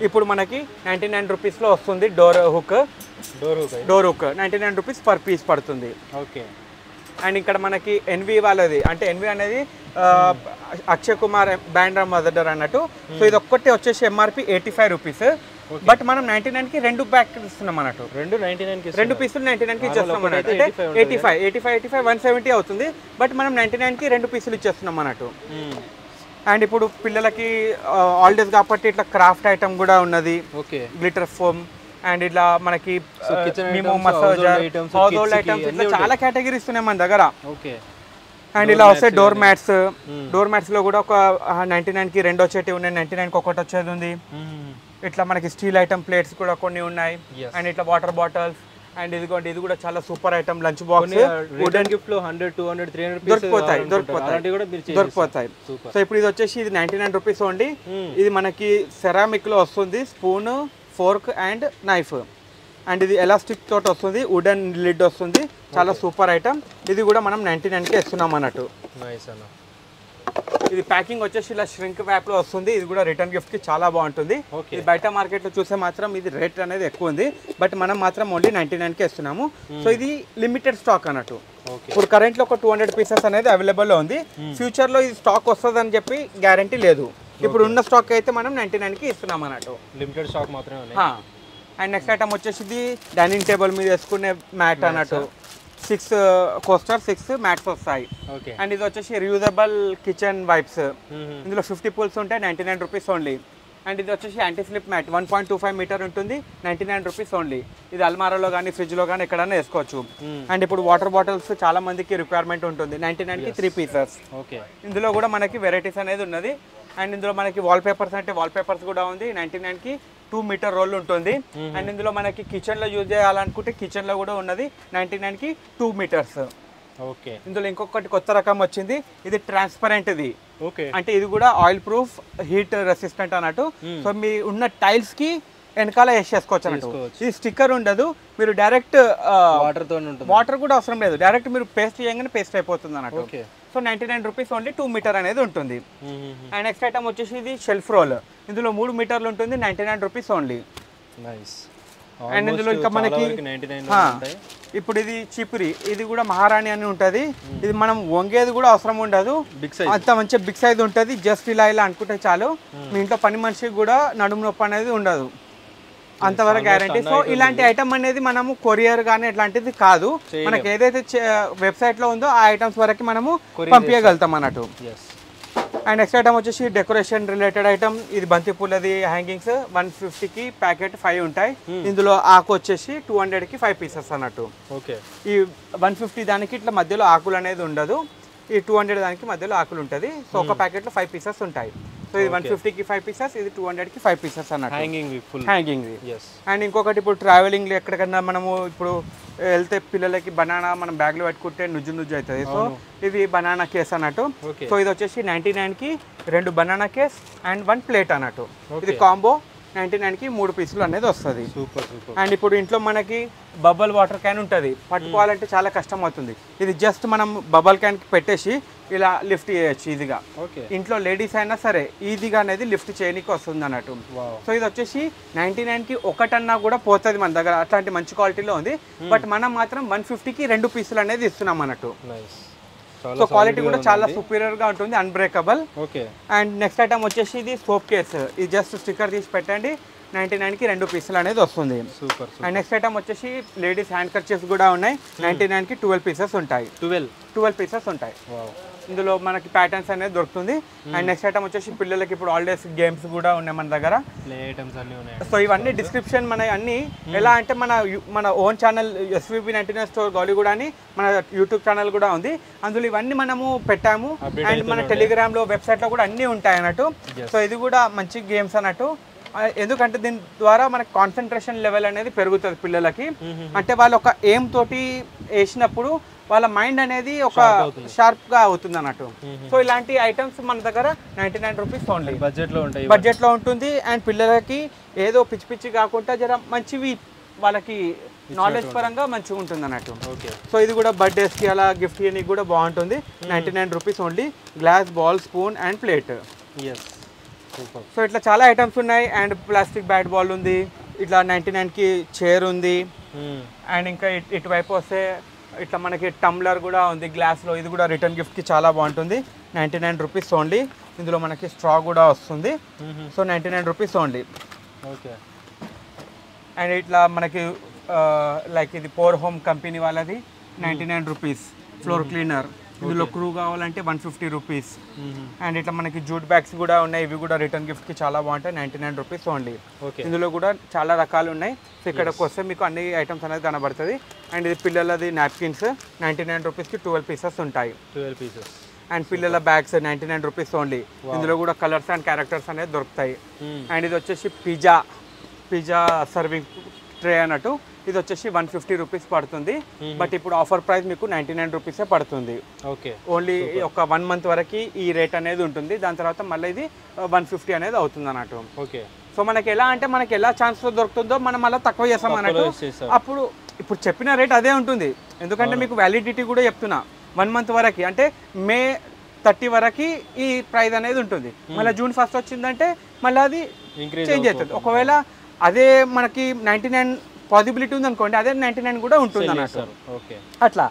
ఇప్పుడు మనకి 99 రూపీస్లో వస్తుంది. Door hook 99 rupees per piece పడుతుంది. ఓకే. అండ్ ఇక్కడ మనకి ఎన్వి వాళ్ళది, అంటే ఎన్వి అనేది అక్షయ్ కుమార్ బ్రాండ్ అంబాసిడర్ అన్నట్టు. సో ఇది ఒక్కటి వచ్చేసి ఎంఆర్పి 85 రూపీస్, బట్ మనం 99కి 2 ప్యాక్ ఇస్తున్నాం అన్నట్టు. 2 పీసులు 99కి ఇచ్చేస్తున్నాం అన్నట్టు. అంటే 85 170 అవుతుంది, బట్ మనం 99కి 2 పీసులు ఇచ్చేస్తున్నాం అన్నట్టు. అండ్ ఇప్పుడు పిల్లలకి హాలిడేస్ కాబట్టి ఇట్లా క్రాఫ్ట్ ఐటమ్ కూడా ఉన్నది, గ్లిటర్ ఫోమ్ అండ్ ఇట్లా మనకి మసాజర్, హౌస్ హోల్డ్ ఐటమ్స్, ఇట్లా చాలా కేటగిరీస్ ఉన్నాయి మన దగ్గర. అండ్ ఇలా వస్తే డోర్ మ్యాట్స్ లో కూడా ఒక 99కి 2 వచ్చేటివి ఉన్నాయి, 99కి ఒకటి వచ్చేది ఉంది. ఇట్లా మనకి స్టీల్ ఐటమ్ ప్లేట్స్ కూడా కొన్ని ఉన్నాయి. అండ్ ఇట్లా వాటర్ బాటిల్స్. అండ్ ఇదిగోండి, ఇది కూడా చాలా super item, lunch box wooden gift లో 100 200 300 దొరికిపోతాయి. సో ఇప్పుడు ఇది వచ్చేసి ఇది 99 రూపీస్ ఓన్లీ. ఇది మనకి సెరామిక్ లో వస్తుంది, spoon, fork and knife. And ఇది ఎలాస్టిక్ తోటి వస్తుంది, వుడెన్ లిడ్ వస్తుంది, చాలా సూపర్ ఐటమ్. ఇది కూడా మనం 99కి ఇస్తున్నాం అన్నట్టు. ఇది ప్యాకింగ్ వచ్చేసి ఇలా ష్రింక్ వ్యాప్ లో వస్తుంది. ఇది కూడా రిటర్న్ గిఫ్ట్ కి చాలా బాగుంటుంది. ఇది బయట మార్కెట్ లో చూస్తే మాత్రం ఇది రేట్ అనేది ఎక్కువ ఉంది, బట్ మనం మాత్రం ఓన్లీ 99కి ఇస్తున్నాము. సో ఇది లిమిటెడ్ స్టాక్ అన్నట్టు. ఇప్పుడు కరెంట్ లో ఒక 200 పీసెస్ అనేది అవైలబుల్ లో ఉంది. ఫ్యూచర్ లో ఇది స్టాక్ వస్తుంది అని చెప్పి గ్యారంటీ లేదు. ఇప్పుడు ఉన్న స్టాక్ అయితే మనం 99కి ఇస్తున్నాం అన్నట్టు, లిమిటెడ్ స్టాక్ మాత్రమే. అండ్ నెక్స్ట్ ఐటమ్ వచ్చేసి ఇది డైనింగ్ టేబుల్ మీద వేసుకునే మ్యాట్ అన్నట్టు. 6 కోస్టర్ 6 మ్యాట్స్ వస్తాయి. అండ్ ఇది వచ్చేసి రియూజబుల్ కిచెన్ వైప్స్. ఇందులో 50 పూల్స్ ఉంటాయి, 99 రూపీస్ ఓన్లీ. అండ్ ఇది వచ్చేసి యాంటీ స్లిప్ మ్యాట్ 1.25 మీటర్ ఉంటుంది, 99 రూపీస్ ఓన్లీ. ఇది అల్మారాలో కానీ ఫ్రిడ్జ్లో కానీ ఎక్కడైనా వేసుకోవచ్చు. అండ్ ఇప్పుడు వాటర్ బాటిల్స్ చాలా మందికి రిక్వైర్మెంట్ ఉంటుంది, 99కి 3 పీసెస్. ఇందులో కూడా మనకి వెరైటీస్ అనేది ఉన్నది. అండ్ ఇందులో మనకి వాల్ పేపర్స్ అంటే వాల్ పేపర్స్ కూడా ఉంది, 99కి 2 మీటర్ రోల్ ఉంటుంది. అండ్ ఇందులో మనకి కిచెన్ లో యూజ్ చేయాలనుకుంటే కిచెన్ లో కూడా ఉన్నది, 99కి 2 మీటర్స్. ఇందులో ఇంకొకటి కొత్త రకం వచ్చింది, ఇది ట్రాన్స్పరెంట్. ఇది అంటే ఇది కూడా ఆయిల్ ప్రూఫ్, హీట్ రెసిస్టెంట్ అన్నట్టు. సో మీ ఉన్న టైల్స్ కి వెనకాల వేసేసుకోవచ్చు అన్నట్టు. ఇది స్టిక్కర్ ఉండదు, మీరు డైరెక్ట్ వాటర్ కూడా అవసరం లేదు, డైరెక్ట్ మీరు పేస్ట్ చేయగానే పేస్ట్ అయిపోతుంది అన్నట్టు. సో 99 రూపీస్ ఓన్లీ 2 మీటర్ అనేది ఉంటుంది. అండ్ నెక్స్ట్ ఐటమ్ వచ్చేసి ఇది షెల్ఫ్ రోల్. ఇందులో 3 మీటర్లు ఉంటుంది, 99 రూపీస్ ఓన్లీ. అండ్ ఇందులో ఇంకా మనకి ఇప్పుడు ఇది చిపురి, ఇది కూడా మహారాణి అని ఉంటుంది. ఇది మనం వంగేది కూడా అవసరం ఉండదు, అంత మంచి బిగ్ సైజ్ ఉంటుంది. జస్ట్ ఇలా ఇలా అనుకుంటే చాలు, మీ ఇంట్లో పని మనిషికి కూడా నడుము నొప్పి అనేది ఉండదు, అంతవరకు గ్యారంటీ. సో ఇలాంటి ఐటమ్ అనేది మనము కొరియర్ కానీ ఇట్లాంటిది కాదు, మనకి ఏదైతే వెబ్సైట్ లో ఉందో ఆ ఐటమ్స్ వరకు మనము పంపించగలుగుతాం అన్నట్టు. అండ్ నెక్స్ట్ ఐటమ్ వచ్చేసి డెకరేషన్ రిలేటెడ్ ఐటమ్. ఇది బంతి పూలది హ్యాంగింగ్స్, 150కి ప్యాకెట్ 5 ఉంటాయి. ఇందులో ఆకు వచ్చేసి 200కి 5 పీసెస్ అన్నట్టు. ఈ 150 దానికి ఇట్లా మధ్యలో ఆకులు అనేది ఉండదు, ఈ 200 దానికి మధ్యలో ఆకులు ఉంటుంది. సో ఒక ప్యాకెట్లో 5 పీసెస్ ఉంటాయి. సో ఇది 150కి 5 పీసెస్, ఇది 200కి 5 పీసెస్ అన్నట్టు హ్యాంగింగ్. అండ్ ఇంకొకటి ఇప్పుడు ట్రావెలింగ్ ఎక్కడికన్నా మనము ఇప్పుడు వెళ్తే పిల్లలకి బనానా మనం బ్యాగ్లో పెట్టుకుంటే నుజ్జు అవుతుంది. సో ఇది బనానా కేస్ అన్నట్టు. సో ఇది వచ్చేసి 99కి 2 బనానా కేస్ అండ్ 1 ప్లేట్ అన్నట్టు. ఇది కాంబో 99కి 3 పీసులు అనేది వస్తుంది. అండ్ ఇప్పుడు ఇంట్లో మనకి బబుల్ వాటర్ క్యాన్ ఉంటుంది, పట్టుకోవాలంటే చాలా కష్టం అవుతుంది. ఇది జస్ట్ మనం బబుల్ క్యాన్కి పెట్టేసి ఇలా లిఫ్ట్ చేయొచ్చు ఈజీగా. ఇంట్లో లేడీస్ అయినా సరే ఈజీగా అనేది లిఫ్ట్ చేయడానికి వస్తుంది అన్నట్టు. సో ఇది వచ్చేసి 99కి ఒకటన్నా కూడా పోతుంది మన దగ్గర, అట్లాంటి మంచి క్వాలిటీలో ఉంది. బట్ మనం మాత్రం 150కి 2 పీసులు అనేది ఇస్తున్నాం అన్నట్టు. సో క్వాలిటీ కూడా చాలా సూపీరియర్ గా ఉంటుంది, అన్బ్రేకబుల్. అండ్ నెక్స్ట్ ఐటమ్ వచ్చేసి ఇది సోప్ కేస్. ఇది జస్ట్ స్టిక్కర్ తీసి పెట్టండి, 99కి 2 పీసులు అనేది వస్తుంది. అండ్ నెక్స్ట్ ఐటమ్ వచ్చేసి లేడీస్ హ్యాండ్ కర్చీఫ్స్ కూడా ఉన్నాయి, 99కి 12 పీసెస్ ఉంటాయి. 12 పీసెస్ ఉంటాయి. ఇందులో మనకి ప్యాటర్న్స్ అనేది దొరుకుతుంది. అండ్ నెక్స్ట్ ఐటమ్ వచ్చేసి పిల్లలకి ఇప్పుడు హాలిడేస్ గేమ్స్ కూడా ఉన్నాయి మన దగ్గర. సో ఇవన్నీ డిస్క్రిప్షన్ మన అన్ని ఎలా అంటే మన own channel SVP 99 store Gowliguda అని మన యూట్యూబ్ ఛానల్ కూడా ఉంది, అందులో ఇవన్నీ మనము పెట్టాము. అండ్ మన టెలిగ్రామ్ లో వెబ్సైట్ లో కూడా అన్నీ ఉంటాయి అన్నట్టు. సో ఇది కూడా మంచి గేమ్స్ అన్నట్టు, ఎందుకంటే దీని ద్వారా మనకి కాన్సన్ట్రేషన్ లెవెల్ అనేది పెరుగుతుంది పిల్లలకి. అంటే వాళ్ళు ఒక ఎయిమ్ తోటి వేసినప్పుడు వాళ్ళ మైండ్ అనేది ఒక షార్ప్ గా అవుతుంది అన్నట్టు. సో ఇలాంటి ఐటమ్స్ మన దగ్గర 99 రూపీస్ ఓన్లీ బడ్జెట్ లో ఉంటుంది. అండ్ పిల్లలకి ఏదో పిచ్చి పిచ్చి కాకుండా జర మంచివి వాళ్ళకి నాలెడ్జ్ పరంగా మంచిగా ఉంటుంది అన్నట్టు. సో ఇది కూడా బర్త్డేస్ కి అలా గిఫ్ట్ ఇయడానికి కూడా బాగుంటుంది. 99 rupees only. Glass, ball, spoon and plate. Yes super. So ఇట్లా చాలా ఐటమ్స్ ఉన్నాయి. అండ్ ప్లాస్టిక్ బ్యాట్ బాల్ ఉంది, ఇట్లా 99కి చైర్ ఉంది. అండ్ ఇంకా ఇటువైపు వస్తే ఇట్లా మనకి టమ్లర్ కూడా ఉంది గ్లాస్లో, ఇది కూడా రిటర్న్ గిఫ్ట్కి చాలా బాగుంటుంది. 99 రూపీస్ ఓన్లీ. ఇందులో మనకి స్ట్రా కూడా వస్తుంది. So 99 rupees only. Okay. And ఇట్లా మనకి లైక్ ఇది పోర్ హోమ్ కంపెనీ వాళ్ళది 99 రూపీస్ ఫ్లోర్ క్లీనర్. ఇందులో క్రూ కావాలంటే 150 రూపీస్. అండ్ ఇట్లా మనకి జూట్ బ్యాగ్స్ కూడా ఉన్నాయి, ఇవి కూడా రిటర్న్ గిఫ్ట్కి చాలా బాగుంటాయి. 99 రూపీస్ ఓన్లీ. ఇందులో కూడా చాలా రకాలు ఉన్నాయి. సో ఇక్కడికి వస్తే మీకు అన్ని ఐటమ్స్ అనేది కనబడుతుంది. అండ్ ఇది పిల్లలది నాప్కిన్స్ 99 రూపీస్కి 12 పీసెస్ ఉంటాయి. 12 పీసెస్. అండ్ పిల్లల బ్యాగ్స్ 99 రూపీస్ ఓన్లీ. ఇందులో కూడా కలర్స్ అండ్ క్యారెక్టర్స్ అనేది దొరుకుతాయి. అండ్ ఇది వచ్చేసి పిజ్జా సర్వింగ్ ట్రే అన్నట్టు, ఇది వచ్చేసి 150 రూపీస్ పడుతుంది. బట్ ఇప్పుడు ఆఫర్ ప్రైస్ మీకు 99 రూపీసే పడుతుంది. ఓకే. ఓన్లీ ఒక 1 మంత్ వరకు ఈ రేట్ అనేది ఉంటుంది. దాని తర్వాత మళ్ళీ ఇది 150 అనేది అవుతుంది అన్నట్టు. ఓకే. సో మనకి ఎలా అంటే మనకి ఎలా ఛాన్స్ దొరుకుతుందో మనం అలా తక్కువ చేస్తాం అన్నట్టు. అప్పుడు ఇప్పుడు చెప్పిన రేట్ అదే ఉంటుంది. ఎందుకంటే మీకు వ్యాలిడిటీ కూడా చెప్తున్నా 1 మంత్ వరకు, అంటే మే 30 వరకు ఈ ప్రైస్ అనేది ఉంటుంది. మళ్ళీ జూన్ 1 వచ్చిందంటే మళ్ళీ అది చేంజ్ అవుతుంది. ఒకవేళ అదే మనకి 99 పాసిబిలిటీ ఉంది అనుకోండి, అదే 99 కూడా ఉంటుంది అన్నట్టు. అట్లా.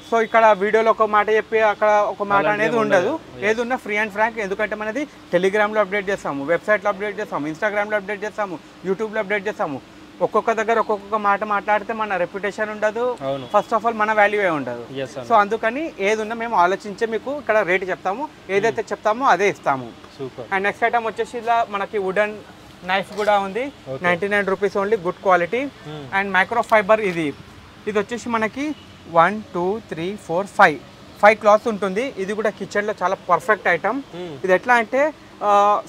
సో ఇక్కడ వీడియోలో ఒక మాట చెప్పి అక్కడ ఒక మాట అనేది ఉండదు. ఏది ఉన్నా ఫ్రీ అండ్ ఫ్రాంక్. ఎందుకంటే మనది టెలిగ్రామ్లో అప్డేట్ చేస్తాము, వెబ్సైట్లో అప్డేట్ చేస్తాము, ఇన్స్టాగ్రామ్లో అప్డేట్ చేస్తాము, యూట్యూబ్లో అప్డేట్ చేస్తాము. ఒక్కొక్క దగ్గర ఒక్కొక్క మాట మాట్లాడితే మన రెప్యుటేషన్ ఉండదు, ఫస్ట్ ఆఫ్ ఆల్ మన వాల్యూవే ఉండదు. సో అందుకని ఏది ఉన్నా మేము ఆలోచించే మీకు ఇక్కడ రేట్ చెప్తాము, ఏదైతే చెప్తామో అదే ఇస్తాము. అండ్ నెక్స్ట్ ఐటమ్ వచ్చేసి ఇలా మనకి వుడెన్ నైఫ్ కూడా ఉంది. 99 rupees only, good quality. And micro fibre ఇది వచ్చేసి మనకి 1 2 3 4 5 క్లాత్స్ ఉంటుంది. ఇది కూడా కిచెన్లో చాలా పర్ఫెక్ట్ ఐటమ్. ఇది ఎట్లా అంటే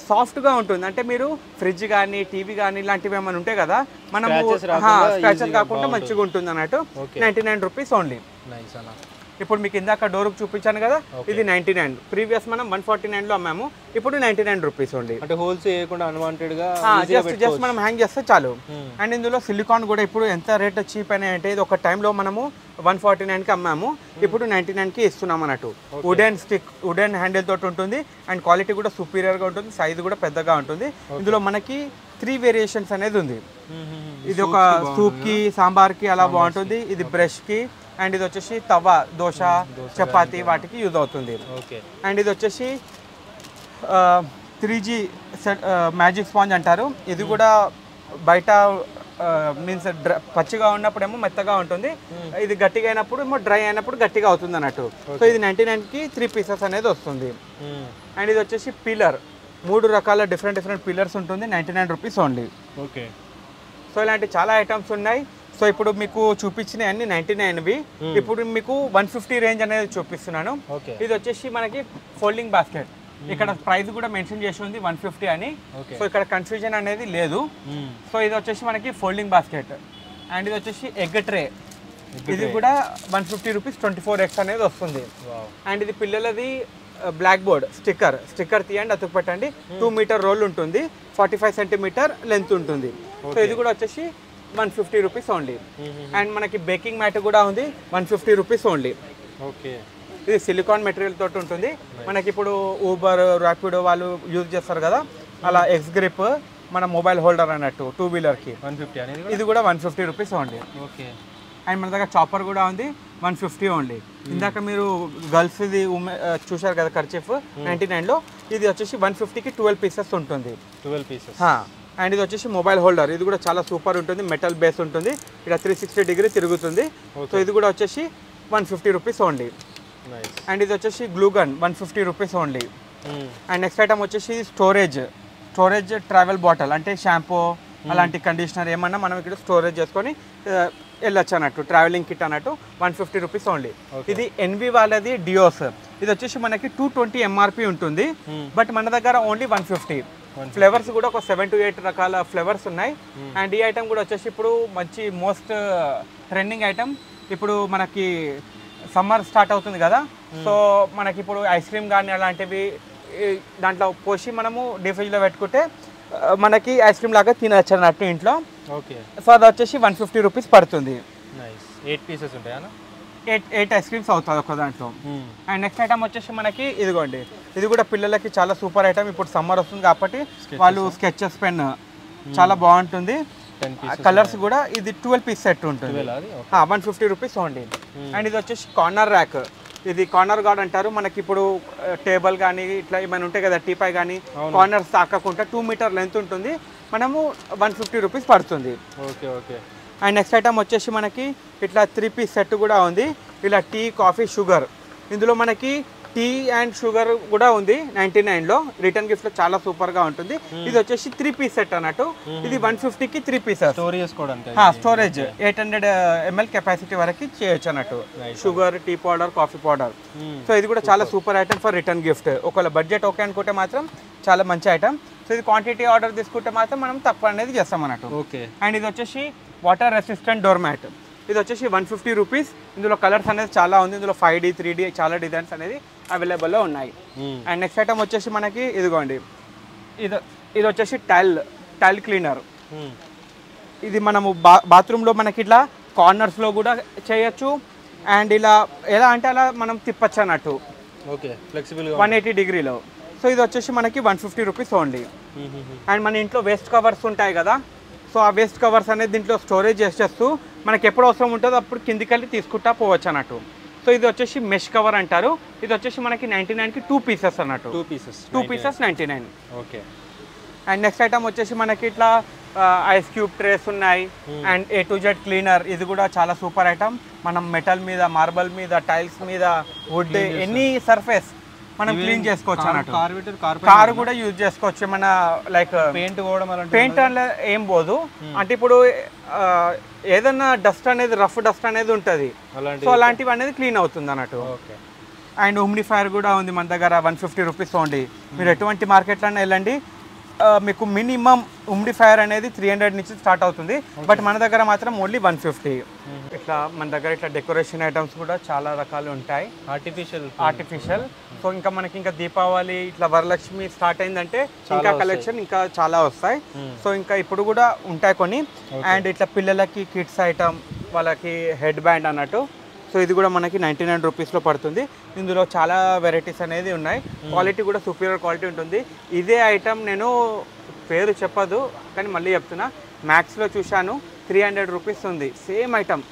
సాఫ్ట్గా ఉంటుంది. అంటే మీరు ఫ్రిడ్జ్ కానీ టీవీ కానీ ఇలాంటివి ఏమైనా ఉంటాయి కదా, మనము స్క్రాచెస్ కాకుండా మంచిగా ఉంటుంది అన్నట్టు. 99 రూపీస్ ఓన్లీ. ఇప్పుడు మీకు ఇందాక డోర్కి చూపించాను కదా, ఇది 99. ప్రీవియస్ మనం 149లో అమ్మాము, ఇప్పుడు 99 రూపీస్ ఓన్లీ. అంటే హోల్స్ చేయకుండా అన్వాంటెడ్ గా జస్ట్ మనం హ్యాంగ్ చేస్తే చాలు. అండ్ ఇందులో సిలికాన్ కూడా ఇప్పుడు ఎంత రేట్ చీప్ అయినా అంటే, ఇది ఒక టైంలో మనము 149కి అమ్మాము, ఇప్పుడు 99కి ఇస్తున్నాం అన్నట్టు. వుడెన్ హ్యాండిల్ తోటి ఉంటుంది. అండ్ క్వాలిటీ కూడా సుపీరియర్గా ఉంటుంది, సైజు కూడా పెద్దగా ఉంటుంది. ఇందులో మనకి 3 వేరియేషన్స్ అనేది ఉంది. ఇది ఒక సూప్కి, సాంబార్కి అలా బాగుంటుంది. ఇది బ్రష్కి. అండ్ ఇది వచ్చేసి తవా, దోశ, చపాతి వాటికి యూజ్ అవుతుంది. అండ్ ఇది వచ్చేసి 3G మ్యాజిక్ స్పాంజ్ అంటారు. ఇది కూడా బయట మీన్స్ పచ్చిగా ఉన్నప్పుడేమో మెత్తగా ఉంటుంది, ఇది గట్టిగా అయినప్పుడు ఏమో డ్రై అయినప్పుడు గట్టిగా అవుతుంది అన్నట్టు. సో ఇది 99కి 3 పీసెస్ అనేది వస్తుంది. అండ్ ఇది వచ్చేసి పిల్లర్, 3 రకాల డిఫరెంట్ పిల్లర్స్ ఉంటుంది. 99 రూపీస్ ఓన్లీ. ఓకే. సో ఇలాంటి చాలా ఐటమ్స్ ఉన్నాయి. సో ఇప్పుడు మీకు చూపించిన అన్ని 99వి. ఇప్పుడు మీకు 150 రేంజ్ అనేది చూపిస్తున్నాను. ఇది వచ్చేసి మనకి ఫోల్డింగ్ బాస్కెట్. ఇక్కడ ప్రైస్ కూడా మెన్షన్ చేసి ఉంది 150 అని. సో ఇక్కడ కన్ఫ్యూజన్ అనేది లేదు. సో ఇది వచ్చేసి మనకి ఫోల్డింగ్ బాస్కెట్. అండ్ ఇది వచ్చేసి ఎగ్ ట్రే. ఇది కూడా 150 రూపీస్ 24x అనేది వస్తుంది. అండ్ ఇది పిల్లలది బ్లాక్ బోర్డ్ స్టిక్కర్ తీయండి, అతుకు పెట్టండి. 2 మీటర్ రోల్ ఉంటుంది, 45 సెంటీమీటర్ లెంత్ ఉంటుంది. సో ఇది కూడా వచ్చేసి 150 రూపీస్ ఓన్లీ. అండ్ మనకి బేకింగ్ మ్యాట్ కూడా ఉంది, 150 రూపీస్ ఓన్లీ. ఓకే. ఇది సిలికాన్ మెటీరియల్ తోటి ఉంటుంది. మనకి ఇప్పుడు ఊబర్, ర్యాపిడో వాళ్ళు యూజ్ చేస్తారు కదా, అలా ఎక్స్ గ్రిప్ మన మొబైల్ హోల్డర్ అన్నట్టు 2 వీలర్కి 150 అనేది. ఇది కూడా 150 రూపీస్ ఓన్లీ. ఓకే. అండ్ మన దగ్గర చాపర్ కూడా ఉంది, 150 ఓన్లీ. ఇందాక మీరు గర్ల్స్ది చూశారు కదా కర్చీఫ్ 99లో, ఇది వచ్చేసి 150కి 12 పీసెస్ ఉంటుంది. 12 పీసెస్. అండ్ ఇది వచ్చేసి మొబైల్ హోల్డర్. ఇది కూడా చాలా సూపర్ ఉంటుంది, మెటల్ బేస్ ఉంటుంది, ఇక్కడ 360 డిగ్రీ తిరుగుతుంది. సో ఇది కూడా వచ్చేసి 150 రూపీస్ ఓన్లీ. అండ్ ఇది వచ్చేసి glue gun 150 rupees only. And next item వచ్చేసి స్టోరేజ్ ట్రావెల్ బాటిల్, అంటే షాంపూ అలాంటి కండిషనర్ ఏమన్నా మనం ఇక్కడ స్టోరేజ్ చేసుకొని వెళ్ళొచ్చు అన్నట్టు, ట్రావెలింగ్ కిట్ అన్నట్టు. 150 రూపీస్ ఓన్లీ. ఇది ఎన్వి వాళ్ళది డియోస్. ఇది వచ్చేసి మనకి 220 ఎంఆర్పి ఉంటుంది, బట్ మన దగ్గర ఓన్లీ 150. ఫ్లేవర్స్ కూడా ఒక 7 to 8 రకాల ఫ్లేవర్స్ ఉన్నాయి. అండ్ ఈ ఐటమ్ కూడా వచ్చేసి ఇప్పుడు మంచి మోస్ట్ ట్రెండింగ్ ఐటమ్. ఇప్పుడు మనకి సమ్మర్ స్టార్ట్ అవుతుంది కదా, సో మనకి ఇప్పుడు ఐస్ క్రీమ్ కానీ అలాంటివి దాంట్లో పోసి మనము డీప్ ఫ్రిడ్జ్లో పెట్టుకుంటే మనకి ఐస్ క్రీమ్ లాగా తినచ్చు అన్నట్టు ఇంట్లో. ఓకే. సో అది వచ్చేసి 150 రూపీస్ పడుతుంది. 8 పీసెస్ ఉంటాయా? ఎయిట్ ఐస్ క్రీమ్స్ అవుతుంది ఒక దాంట్లో. అండ్ నెక్స్ట్ ఐటమ్ వచ్చేసి మనకి ఇదిగోండి, ఇది కూడా పిల్లలకి చాలా సూపర్ ఐటమ్. ఇప్పుడు సమ్మర్ వస్తుంది కాబట్టి వాళ్ళు స్కెచెస్ పెన్ చాలా బాగుంటుంది. కలర్స్ కూడా ఇది 12 పీస్ సెట్ ఉంటుంది, 150 రూపీస్ ఓన్లీ. అండ్ ఇది వచ్చేసి కార్నర్ ర్యాక్, ఇది కార్నర్ గార్డ్ అంటారు. మనకి ఇప్పుడు టేబుల్ కానీ ఇట్లా ఏమైనా ఉంటాయి కదా, టీపై కానీ కార్నర్స్ తాకకుండా 2 మీటర్ లెంత్ ఉంటుంది, మనము 150 రూపీస్ పడుతుంది. Okay okay. And next item వచ్చేసి మనకి ఇట్లా 3 పీస్ సెట్ కూడా ఉంది. ఇలా టీ, కాఫీ, షుగర్, ఇందులో మనకి టీ అండ్ షుగర్ కూడా ఉంది 99లో. రిటర్న్ గిఫ్ట్ లో చాలా సూపర్ గా ఉంటుంది. ఇది వచ్చేసి 3 పీస్ సెట్ అన్నట్టు. ఇది 150కి 3 పీసెస్. స్టోరేజ్ 800 ml కెపాసిటీ వరకు చేయొచ్చు అన్నట్టు. Sugar, tea powder, coffee powder. So ఇది కూడా చాలా super item for return gift. ఒకవేళ బడ్జెట్ ఓకే అనుకుంటే మాత్రం చాలా మంచి ఐటమ్. సో ఇది క్వాంటిటీ ఆర్డర్ తీసుకుంటే మాత్రం మనం తక్కువ అనేది చేస్తాం అన్నట్టు. ఓకే. అండ్ ఇది వచ్చేసి వాటర్ రెసిస్టెంట్ డోర్ మ్యాట్. ఇది వచ్చేసి 150 రూపీస్. ఇందులో కలర్స్ అనేది చాలా ఉంది. ఇందులో 5D 3D చాలా డిజైన్స్ అనేది అవైలబుల్లో ఉన్నాయి. అండ్ నెక్స్ట్ ఐటమ్ వచ్చేసి మనకి ఇదిగోండి, ఇది వచ్చేసి టైల్ క్లీనర్. ఇది మనము బాత్రూంలో మనకి ఇట్లా కార్నర్స్లో కూడా చేయొచ్చు. అండ్ ఇలా ఎలా అంటే అలా మనం తిప్పచ్చు అన్నట్టు. ఓకే, ఫ్లెక్సిబుల్ 180 డిగ్రీలో. సో ఇది వచ్చేసి మనకి 150 రూపీస్ ఓన్లీ. అండ్ మన ఇంట్లో వేస్ట్ కవర్స్ ఉంటాయి కదా, సో ఆ వేస్ట్ కవర్స్ అనేది దీంట్లో స్టోరేజ్ చేసేస్తూ మనకి ఎప్పుడు అవసరం ఉంటుందో అప్పుడు కిందికెళ్ళి తీసుకుంటా పోవచ్చు అన్నట్టు. సో ఇది వచ్చేసి మెష్ కవర్ అంటారు. ఇది వచ్చేసి మనకి 99కి 2 పీసెస్ అన్నట్టు. 2 pieces 99. Okay. And next item వచ్చేసి మనకి ఇట్లా ఐస్ క్యూబ్ ట్రేస్ ఉన్నాయి. And A to Z cleaner, ఇది కూడా చాలా సూపర్ ఐటమ్. మనం మెటల్ మీద, మార్బల్ మీద, టైల్స్ మీద, వుడ్, ఎనీ సర్ఫేస్ మనం క్లీన్ చేసుకోవచ్చు అన్నట్టు. కారు కూడా యూజ్ చేసుకోవచ్చు. మన లైక్ పెయింట్ అలా ఏం పోదు అంటే ఇప్పుడు ఏదన్నా డస్ట్ అనేది, రఫ్ డస్ట్ అనేది ఉంటుంది, సో అలాంటివి అనేది క్లీన్ అవుతుంది అన్నట్టు. అండ్ హ్యూమిడిఫైయర్ కూడా ఉంది మన దగ్గర 150 రూపీస్ ఓన్లీ. మీరు ఎటువంటి మార్కెట్లోనే వెళ్ళండి, మీకు మినిమం హ్యూమిడిఫైయర్ అనేది 300 నుంచి స్టార్ట్ అవుతుంది. బట్ మన దగ్గర మాత్రం ఓన్లీ 150. ఇట్లా మన దగ్గర ఇట్లా డెకరేషన్ ఐటమ్స్ కూడా చాలా రకాలు ఉంటాయి, ఆర్టిఫిషియల్. సో ఇంకా మనకి ఇంకా దీపావళి, ఇట్లా వరలక్ష్మి స్టార్ట్ అయిందంటే ఇంకా కలెక్షన్ ఇంకా చాలా వస్తాయి. సో ఇంకా ఇప్పుడు కూడా ఉంటాయి కొన్ని. అండ్ ఇట్లా పిల్లలకి కిడ్స్ ఐటమ్, వాళ్ళకి హెడ్ బ్యాండ్ అన్నట్టు. సో ఇది కూడా మనకి 99 రూపీస్లో పడుతుంది. ఇందులో చాలా వెరైటీస్ అనేది ఉన్నాయి. క్వాలిటీ కూడా సూపీరియర్ క్వాలిటీ ఉంటుంది. ఇదే ఐటమ్ నేను పేరు చెప్పదు కానీ మళ్ళీ చెప్తున్నా, మ్యాక్స్లో చూశాను 300 రూపీస్ ఉంది. సేమ్ ఐటమ్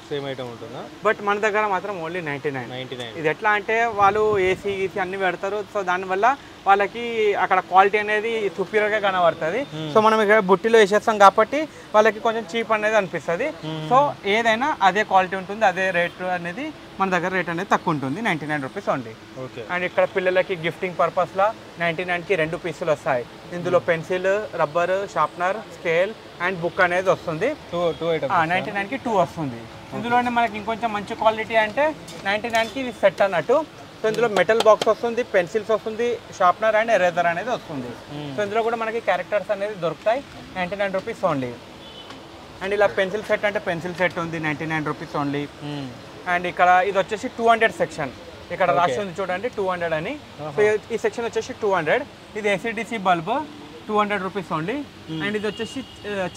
ఉంటుందా? బట్ మన దగ్గర మాత్రం ఓన్లీ 99. ఇది ఎట్లా అంటే వాళ్ళు ఏసీ అన్ని పెడతారు. సో దానివల్ల వాళ్ళకి అక్కడ క్వాలిటీ అనేది సుపీరియర్గా కనబడుతుంది. సో మనం ఇక్కడ బుట్టిలో వేసేస్తాం కాబట్టి వాళ్ళకి కొంచెం చీప్ అనేది అనిపిస్తుంది. సో ఏదైనా అదే క్వాలిటీ ఉంటుంది, అదే రేట్ అనేది మన దగ్గర రేట్ అనేది తక్కువ ఉంటుంది, 99 రూపీస్ ఓన్లీ. అండ్ ఇక్కడ పిల్లలకి గిఫ్టింగ్ పర్పస్లో 99కి 2 పీసులు వస్తాయి. ఇందులో pencil, rubber, sharpener, scale and book అనేది వస్తుంది. 99కి 2 వస్తుంది. ఇందులోనే మనకి ఇంకొంచెం మంచి క్వాలిటీ అంటే 99కి ఇది సెట్ అన్నట్టు. సో ఇందులో మెటల్ బాక్స్ వస్తుంది, పెన్సిల్స్ వస్తుంది, షార్ప్నర్ అండ్ ఎరేజర్ అనేది వస్తుంది. సో ఇందులో కూడా మనకి క్యారెక్టర్స్ అనేది దొరుకుతాయి, 99 రూపీస్ ఓన్లీ. అండ్ ఇలా పెన్సిల్ సెట్ అంటే పెన్సిల్ సెట్ ఉంది, 99 రూపీస్ ఓన్లీ. అండ్ ఇక్కడ ఇది వచ్చేసి 200 సెక్షన్, ఇక్కడ రాసి ఉంది చూడండి 200 అని. సో ఈ సెక్షన్ వచ్చేసి 200. ఇది ACDC bulb 200 rupees only. And ఇది వచ్చేసి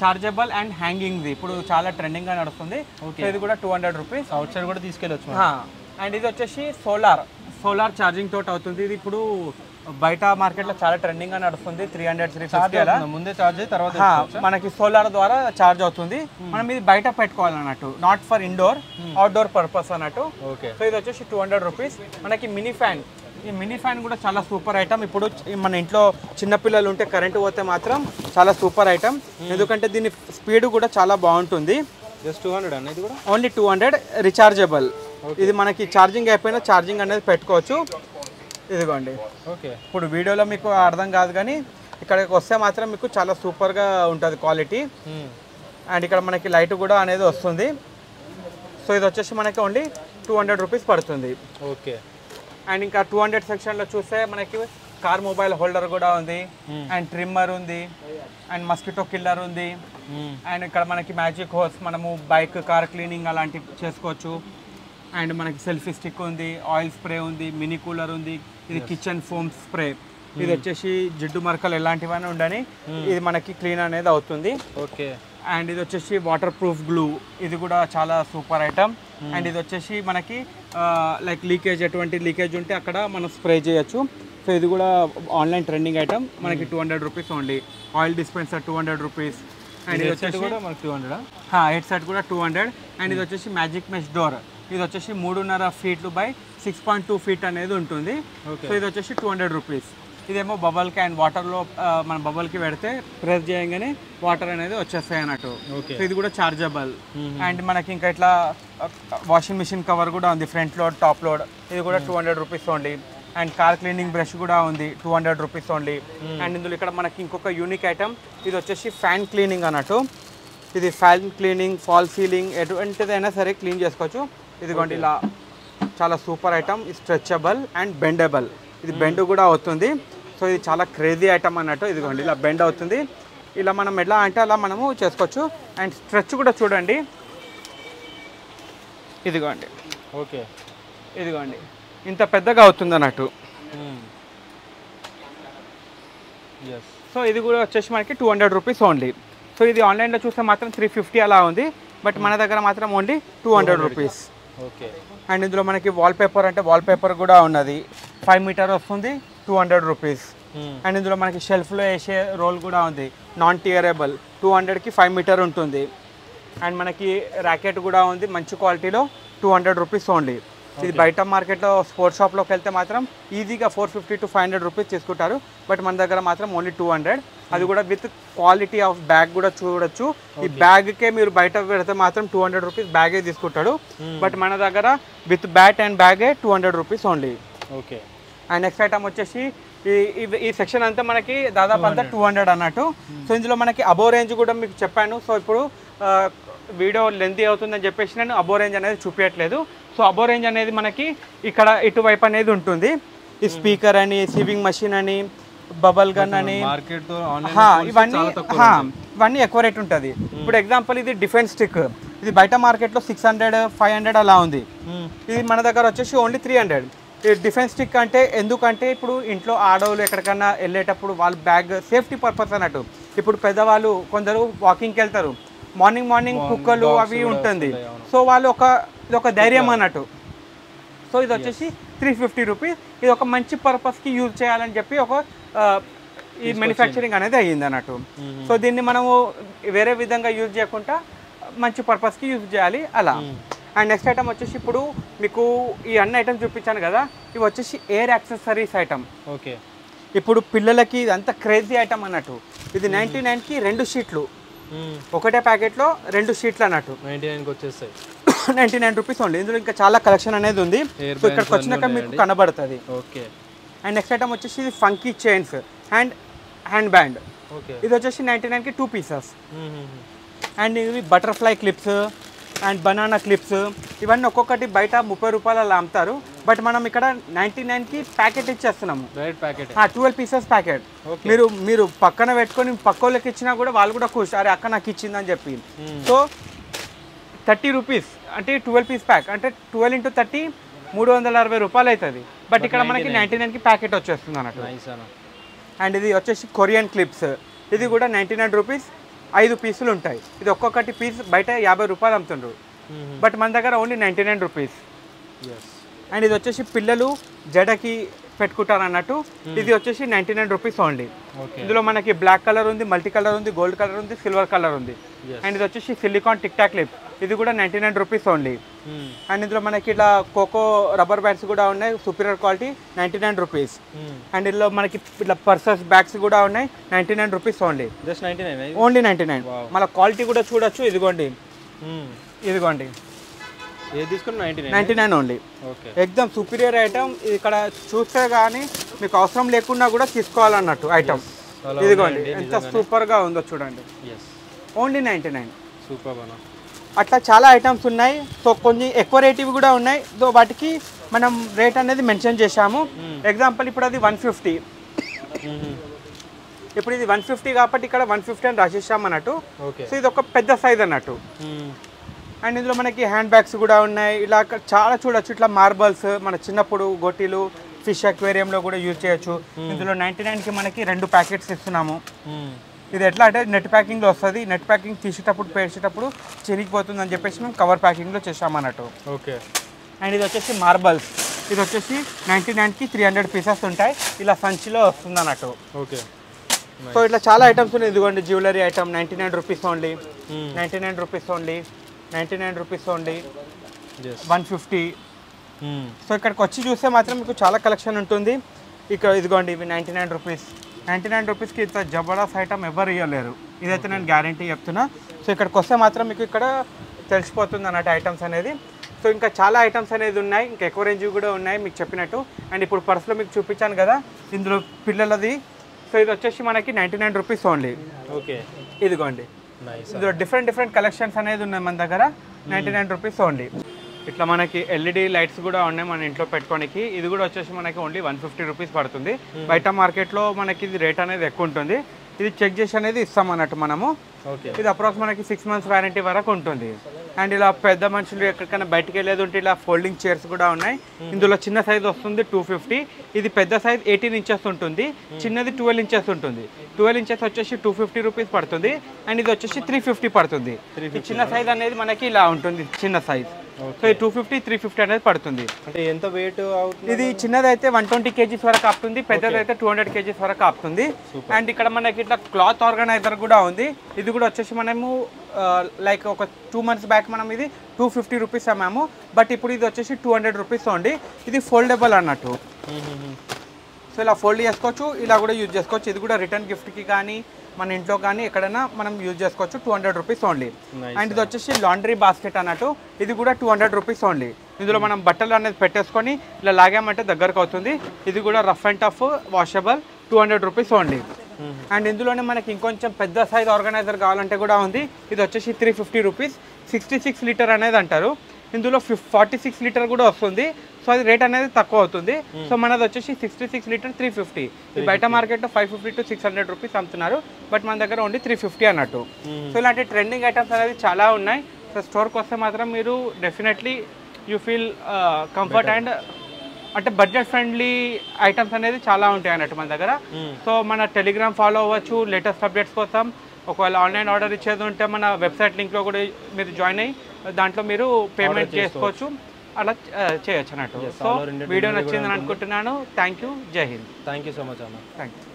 చార్జబుల్ అండ్ హ్యాంగింగ్, ఇప్పుడు చాలా ట్రెండింగ్ గా నడుస్తుంది. సో ఇది కూడా 200 రూపీస్. అవుట్ సైడ్ కూడా తీసుకెళ్ళొచ్చు. అండ్ ఇది వచ్చేసి సోలార్ ఛార్జింగ్ తోటి అవుతుంది. ఇది ఇప్పుడు బయట మార్కెట్లో చాలా ట్రెండింగ్ గా నడుస్తుంది. 300-350 అలా ముందే ఛార్జ్ అయ్యి తర్వాత మనకి సోలార్ ద్వారా ఛార్జ్ అవుతుంది. మనం ఇది బయట పెట్టుకోవాలన్నట్టు, not for indoor, outdoor purpose అన్నట్టు. సో ఇది వచ్చేసి 200 రూపీస్. మనకి మినీ ఫ్యాన్, ఈ మినీ ఫ్యాన్ కూడా చాలా సూపర్ ఐటమ్. ఇప్పుడు మన ఇంట్లో చిన్నపిల్లలు ఉంటే కరెంటు పోతే మాత్రం చాలా సూపర్ ఐటమ్, ఎందుకంటే దీని స్పీడ్ కూడా చాలా బాగుంటుంది. జస్ట్ 200 అన్న, ఇది కూడా ఓన్లీ 200. రీఛార్జబుల్, ఇది మనకి ఛార్జింగ్ అయిపోయినా ఛార్జింగ్ అనేది పెట్టుకోవచ్చు. ఇదిగోండి. ఓకే. ఇప్పుడు వీడియోలో మీకు అర్థం కాదు కానీ ఇక్కడికి వస్తే మాత్రం మీకు చాలా సూపర్గా ఉంటుంది క్వాలిటీ. అండ్ ఇక్కడ మనకి లైట్ కూడా అనేది వస్తుంది. సో ఇది వచ్చేసి మనకి ఓన్లీ 200 రూపీస్ పడుతుంది. ఓకే. అండ్ ఇంకా 200 సెక్షన్లో చూస్తే మనకి కార్ మొబైల్ హోల్డర్ కూడా ఉంది, అండ్ ట్రిమ్మర్ ఉంది, అండ్ మస్కిటో కిల్లర్ ఉంది. అండ్ ఇక్కడ మనకి మ్యాజిక్ హోస్, మనము బైక్, కార్ క్లీనింగ్ అలాంటివి చేసుకోవచ్చు. అండ్ మనకి సెల్ఫీ స్టిక్ ఉంది, ఆయిల్ స్ప్రే ఉంది, మినీ కూలర్ ఉంది. ఇది కిచెన్ ఫోమ్ స్ప్రే, ఇది వచ్చేసి జిడ్డు మరకలు ఎలాంటివైనా ఉండని ఇది మనకి క్లీన్ అనేది అవుతుంది. ఓకే. అండ్ ఇది వచ్చేసి వాటర్ ప్రూఫ్ గ్లూ, ఇది కూడా చాలా సూపర్ ఐటమ్. అండ్ ఇది వచ్చేసి మనకి లైక్ లీకేజ్, ఎటువంటి లీకేజ్ ఉంటే అక్కడ మనం స్ప్రే చేయొచ్చు. సో ఇది కూడా ఆన్లైన్ ట్రెండింగ్ ఐటమ్, మనకి 200 rupees only. Oil dispenser 200 rupees. And ఇది వచ్చేసి కూడా మనకి 200. హెడ్ సెట్ కూడా 200. అండ్ ఇది వచ్చేసి మ్యాజిక్ మెష్ డోర్, ఇది వచ్చేసి 3.5 ఫీట్లు బై 6.2 ఫీట్ అనేది ఉంటుంది. సో ఇది వచ్చేసి 200 రూపీస్. ఇదేమో బబల్ క్యాన్, వాటర్లో మన బబల్కి పెడితే ప్రెస్ చేయగానే వాటర్ అనేది వచ్చేస్తాయి అన్నట్టు. సో ఇది కూడా చార్జబుల్. అండ్ మనకి ఇంకా ఇట్లా వాషింగ్ మిషన్ కవర్ కూడా ఉంది, ఫ్రంట్ లోడ్ టాప్ లోడ్, ఇది కూడా 200 rupees only. And car cleaning brush కూడా ఉంది, 200 రూపీస్ ఓన్లీ. అండ్ ఇందులో ఇక్కడ మనకి ఇంకొక యూనిక్ ఐటమ్, ఇది వచ్చేసి ఫ్యాన్ క్లీనింగ్ అన్నట్టు. ఇది ఫ్యాన్ క్లీనింగ్, ఫాల్ సీలింగ్, ఎటువంటిదైనా సరే క్లీన్ చేసుకోవచ్చు. ఇదిగోండి ఇలా చాలా సూపర్ ఐటమ్. ఇది స్ట్రెచబుల్ అండ్ బెండబుల్, ఇది బెండ్ కూడా అవుతుంది. సో ఇది చాలా క్రేజీ ఐటమ్ అన్నట్టు. ఇదిగోండి ఇలా బెండ్ అవుతుంది, ఇలా మనం ఎలా అంటే అలా మనము చేసుకోవచ్చు. అండ్ స్ట్రెచ్ కూడా చూడండి, ఇదిగోండి. ఓకే, ఇదిగోండి ఇంత పెద్దగా అవుతుంది అన్నట్టు. సో ఇది కూడా వచ్చేసి మనకి 200 రూపీస్ ఓన్లీ. సో ఇది ఆన్లైన్లో చూస్తే మాత్రం 350 అలా ఉంది, బట్ మన దగ్గర మాత్రం ఓన్లీ 200 రూపీస్. ఓకే. అండ్ ఇందులో మనకి వాల్పేపర్ అంటే వాల్పేపర్ కూడా ఉన్నది, 5 మీటర్ వస్తుంది, 200 రూపీస్. అండ్ ఇందులో మనకి షెల్ఫ్లో వేసే రోల్ కూడా ఉంది, నాన్ టియరబుల్, 200కి 5 మీటర్ ఉంటుంది. అండ్ మనకి ర్యాకెట్ కూడా ఉంది మంచి క్వాలిటీలో, 200 రూపీస్ ఓన్లీ. ఇది బయట మార్కెట్లో స్పోర్ట్స్ షాప్లోకి వెళ్తే మాత్రం ఈజీగా 450 to 500 రూపీస్ తీసుకుంటారు, బట్ మన దగ్గర మాత్రం ఓన్లీ 200. అది కూడా విత్ క్వాలిటీ ఆఫ్ బ్యాగ్ కూడా చూడొచ్చు. ఈ బ్యాగ్కే మీరు బయట పెడితే మాత్రం 200 రూపీస్ బ్యాగే తీసుకుంటాడు, బట్ మన దగ్గర విత్ బ్యాట్ అండ్ బ్యాగే 200 rupees only. Okay. And next item వచ్చేసి ఈ సెక్షన్ అంతా మనకి దాదాపు అంతా 200 అన్నట్టు. సో ఇందులో మనకి అబో రేంజ్ కూడా మీకు చెప్పాను. సో ఇప్పుడు వీడియో లెంతీ అవుతుందని చెప్పేసి నేను అబో రేంజ్ అనేది చూపించట్లేదు. సో అబో రేంజ్ అనేది మనకి ఇక్కడ ఇటువైపు అనేది ఉంటుంది. ఈ స్పీకర్ అని, సివింగ్ మెషిన్ అని, బబల్ గన్ అని, ఇవన్నీ ఎక్కువ రేట్ ఉంటుంది. ఇప్పుడు ఎగ్జాంపుల్ ఇది డిఫెన్స్ స్టిక్, ఇది బయట మార్కెట్లో 600, 500 అలా ఉంది. ఇది మన దగ్గర వచ్చేసి ఓన్లీ 300. ఈ డిఫెన్స్ స్టిక్ అంటే ఎందుకంటే ఇప్పుడు ఇంట్లో ఆడవాళ్ళు ఎక్కడికన్నా వెళ్ళేటప్పుడు వాళ్ళ బ్యాగ్ సేఫ్టీ పర్పస్ అన్నట్టు. ఇప్పుడు పెద్దవాళ్ళు కొందరు వాకింగ్కి వెళ్తారు, మార్నింగ్ కుక్కలు అవి ఉంటుంది. సో వాళ్ళు ఇది ఒక ధైర్యం అన్నట్టు. సో ఇది వచ్చేసి 350 రూపీస్. ఇది ఒక మంచి పర్పస్కి యూజ్ చేయాలని చెప్పి ఈ మ్యానుఫ్యాక్చరింగ్ అనేది అయ్యింది అన్నట్టు. సో దీన్ని మనము వేరే విధంగా యూజ్ చేయకుండా మంచి పర్పస్కి యూజ్ చేయాలి అలా. అండ్ నెక్స్ట్ ఐటమ్ వచ్చేసి ఇప్పుడు మీకు ఈ అన్ని ఐటమ్స్ చూపించాను కదా, ఇవి వచ్చేసి ఎయిర్ యాక్సెసరీస్ ఐటమ్. ఓకే. ఇప్పుడు పిల్లలకి ఇదంతా క్రేజీ ఐటమ్ అన్నట్టు. ఇది 99కి 2 షీట్లు, ఒకటే ప్యాకెట్లో 2 షీట్లు అన్నట్టు 99కి వచ్చేస్తాయి. 99 రూపీస్ ఓన్లీ. ఇందులో ఇంకా చాలా కలెక్షన్ అనేది ఉంది, సో ఇక్కడికి వచ్చినాక మీకు కనబడుతుంది. ఓకే. అండ్ నెక్స్ట్ ఐటమ్ వచ్చేసి ఇది funky chains hand band. Okay. ఇది వచ్చేసి 99కి 2 పీసెస్. అండ్ ఇవి butterfly clips and banana clips, ఇవన్నీ ఒక్కొక్కటి బయట 30 రూపాయలు అలా అమ్ముతారు, బట్ మనం ఇక్కడ 99కి ప్యాకెట్ ఇచ్చేస్తున్నాము. 12 pieces packet. మీరు పక్కన పెట్టుకొని పక్క వాళ్ళకి ఇచ్చినా కూడా వాళ్ళు కూడా ఖుషి, అరే అక్క నాకు ఇచ్చిందని చెప్పి. సో 30 రూపీస్ అంటే 12 పీస్ ప్యాక్ అంటే 12 into 30 360 రూపాయలు అవుతుంది, బట్ ఇక్కడ మనకి 99కి ప్యాకెట్ వచ్చేస్తుంది అన్నట్టు. అండ్ ఇది వచ్చేసి కొరియన్ క్లిప్స్, ఇది కూడా 99 రూపీస్, 5 పీసులు ఉంటాయి. ఇది ఒక్కొక్కటి పీస్ బయట 50 రూపాయలు అమ్ముతుండ్రు, బట్ మన దగ్గర ఓన్లీ 99 రూపీస్. అండ్ ఇది వచ్చేసి పిల్లలు జడకి పెట్టుకుంటారు అన్నట్టు, ఇది వచ్చేసి 99 రూపీస్ ఓన్లీ. ఇందులో మనకి బ్లాక్ కలర్ ఉంది, మల్టీ కలర్ ఉంది, గోల్డ్ కలర్ ఉంది, సిల్వర్ కలర్ ఉంది. అండ్ ఇది వచ్చేసి సిలికాన్ టిక్ టాక్ క్లిప్, ఇది కూడా 99 రూపీస్ ఓన్లీ. అండ్ ఇందులో మనకి ఇట్లా కోకో రబ్బర్ బ్యాండ్స్ కూడా ఉన్నాయి, సుపీరియర్ క్వాలిటీ, 99 రూపీస్. అండ్ ఇందులో మనకి ఇట్లా పర్సెస్ బ్యాగ్స్ కూడా ఉన్నాయి, 99 రూపీస్ ఓన్లీ. Just 99, only 99. మళ్ళీ క్వాలిటీ కూడా చూడొచ్చు, ఇదిగోండి ఏది తీసుకుని 99 ఓన్లీ. ఎక్దమ్ superior item. ఇక్కడ చూస్తే కానీ మీకు అవసరం లేకుండా కూడా తీసుకోవాలన్నట్టు ఐటమ్. ఇదిగోండి ఎంత సూపర్గా ఉందో చూడండి, ఓన్లీ 99. సూపర్. అట్లా చాలా ఐటమ్స్ ఉన్నాయి. సో కొన్ని ఎక్కువ రేటివి కూడా ఉన్నాయి, సో వాటికి మనం రేట్ అనేది మెన్షన్ చేశాము. ఎగ్జాంపుల్ ఇప్పుడు అది 150, ఇప్పుడు ఇది 150 కాబట్టి ఇక్కడ 150 అని రాసేసాం అన్నట్టు. సో ఇది ఒక పెద్ద సైజ్ అన్నట్టు. అండ్ ఇందులో మనకి హ్యాండ్ బ్యాగ్స్ కూడా ఉన్నాయి, ఇలా చాలా చూడొచ్చు. ఇట్లా మార్బల్స్ మన చిన్నప్పుడు గొట్టిలు ఫిష్ అక్వేరియంలో కూడా యూజ్ చేయొచ్చు. ఇందులో 99కి మనకి 2 ప్యాకెట్స్ ఇస్తున్నాము. ఇది ఎట్లా అంటే నెట్ ప్యాకింగ్లో వస్తుంది. నెట్ ప్యాకింగ్ తీసేటప్పుడు పేర్చేటప్పుడు చిరిగిపోతుంది అని చెప్పేసి మేము కవర్ ప్యాకింగ్లో చేసామన్నట్టు. ఓకే. అండ్ ఇది వచ్చేసి మార్బల్స్. ఇది వచ్చేసి 99కి 300 పీసెస్ ఉంటాయి. ఇలా సంచిలో వస్తుంది అన్నట్టు. ఓకే. సో ఇట్లా చాలా ఐటమ్స్ ఉన్నాయి. ఇదిగోండి jewellery item 99 rupees only, 99 rupees only, 99 rupees only, 150. So ఇక్కడికి వచ్చి చూస్తే మాత్రం మీకు చాలా కలెక్షన్ ఉంటుంది. ఇక్కడ ఇదిగోండి ఇవి 99 రూపీస్. 99 రూపీస్కి ఇంత జబర్దస్త్ ఐటమ్ ఎవరు ఇవ్వలేరు. ఇదైతే నేను గ్యారంటీ చెప్తున్నా. సో ఇక్కడికి వస్తే మాత్రం మీకు ఇక్కడ తెలిసిపోతుంది అన్నట్టు ఐటమ్స్ అనేది. సో ఇంకా చాలా ఐటమ్స్ అనేది ఉన్నాయి, ఇంకా ఎక్కువ రేంజ్ కూడా ఉన్నాయి మీకు చెప్పినట్టు. అండ్ ఇప్పుడు పర్స్లో మీకు చూపించాను కదా, ఇందులో పిల్లలది. సో ఇది వచ్చేసి మనకి 99 రూపీస్ ఓన్లీ. ఓకే. ఇదిగోండి ఇందులో డిఫరెంట్ కలెక్షన్స్ అనేది ఉన్నాయి మన దగ్గర. 99 రూపీస్ ఓన్లీ. ఇట్లా మనకి ఎల్ఈడి లైట్స్ కూడా ఉన్నాయి మన ఇంట్లో పెట్టుకోనికి. ఇది కూడా వచ్చేసి మనకి ఓన్లీ 150 రూపీస్ పడుతుంది. బయట మార్కెట్లో మనకి ఇది రేట్ అనేది ఎక్కువ ఉంటుంది. ఇది చెక్ చేసి అనేది ఇస్తాం అన్నట్టు మనము. ఇది అప్రాక్స్ మనకి 6 months వారంటీ వరకు ఉంటుంది. అండ్ ఇలా పెద్ద మనుషులు ఎక్కడికైనా బయటకు వెళ్ళేది ఉంటే ఇలా ఫోల్డింగ్ చైర్స్ కూడా ఉన్నాయి. ఇందులో చిన్న సైజ్ వస్తుంది 250. ఇది పెద్ద సైజ్ 18 ఇంచెస్ ఉంటుంది, చిన్నది 12 ఇంచెస్ ఉంటుంది. 12 ఇంచెస్ వచ్చేసి 250 రూపీస్ పడుతుంది. అండ్ ఇది వచ్చేసి 350 పడుతుంది. ఈ చిన్న సైజ్ అనేది మనకి ఇలా ఉంటుంది, చిన్న సైజ్. సో ఈ 250, 350 అనేది పడుతుంది. అంటే ఎంత వెయిట్ అవుతుంది? ఇది చిన్నది అయితే 120 kgs వరకు ఆపుతుంది, పెద్దది అయితే 200 kgs వరకు ఆపుతుంది. అండ్ ఇక్కడ మనకి ఇట్లా క్లాత్ ఆర్గనైజర్ కూడా ఉంది. ఇది కూడా వచ్చేసి మనము లైక్ ఒక 2 months బ్యాక్ మనం ఇది 250 రూపీస్ అమ్మాము. బట్ ఇప్పుడు ఇది వచ్చేసి 200 రూపీస్ ఉంది. ఇది ఫోల్డబుల్ అన్నట్టు. సో ఇలా ఫోల్డ్ చేసుకోవచ్చు, ఇలా కూడా యూజ్ చేసుకోవచ్చు. ఇది కూడా రిటర్న్ గిఫ్ట్కి కానీ మన ఇంట్లో కానీ ఎక్కడైనా మనం యూజ్ చేసుకోవచ్చు. 200 రూపీస్ ఓన్లీ. అండ్ ఇది వచ్చేసి లాండ్రీ బాస్కెట్ అన్నట్టు. ఇది కూడా 200 రూపీస్ ఓన్లీ. ఇందులో మనం బట్టలు అనేది పెట్టేసుకొని ఇలా లాగామంటే దగ్గరకు అవుతుంది. ఇది కూడా rough and tough washable, 200 rupees only. And ఇందులోనే మనకి ఇంకొంచెం పెద్ద సైజ్ ఆర్గనైజర్ కావాలంటే కూడా ఉంది. ఇది వచ్చేసి 350 రూపీస్. 66 లీటర్ అనేది అంటారు. ఇందులో 46 లీటర్ కూడా వస్తుంది. సో అది రేట్ అనేది తక్కువ అవుతుంది. సో మనది వచ్చేసి 66 లీటర్ 350. ఈ బయట మార్కెట్లో 550 to 600 రూపీస్ అమ్ముతున్నారు. బట్ మన దగ్గర ఓన్లీ 350 అన్నట్టు. సో ఇలాంటి ట్రెండింగ్ ఐటమ్స్ అనేది చాలా ఉన్నాయి. సో స్టోర్కి వస్తే మాత్రం మీరు definitely you feel comfort and అంటే బడ్జెట్ ఫ్రెండ్లీ ఐటమ్స్ అనేది చాలా ఉంటాయి అన్నట్టు మన దగ్గర. సో మన టెలిగ్రామ్ ఫాలో అవ్వచ్చు లేటెస్ట్ అప్డేట్స్ కోసం. ఒకవేళ ఆన్లైన్ ఆర్డర్ ఇచ్చేది ఉంటే మన వెబ్సైట్ లింక్లో కూడా మీరు జాయిన్ అయ్యి దాంట్లో మీరు పేమెంట్ చేసుకోవచ్చు, అలా చేయొచ్చు అన్నట్టు. సో వీడియో నచ్చిందని అనుకుంటున్నాను. Thank you. Jai Hind. Thank you so much అన్న. Thank you.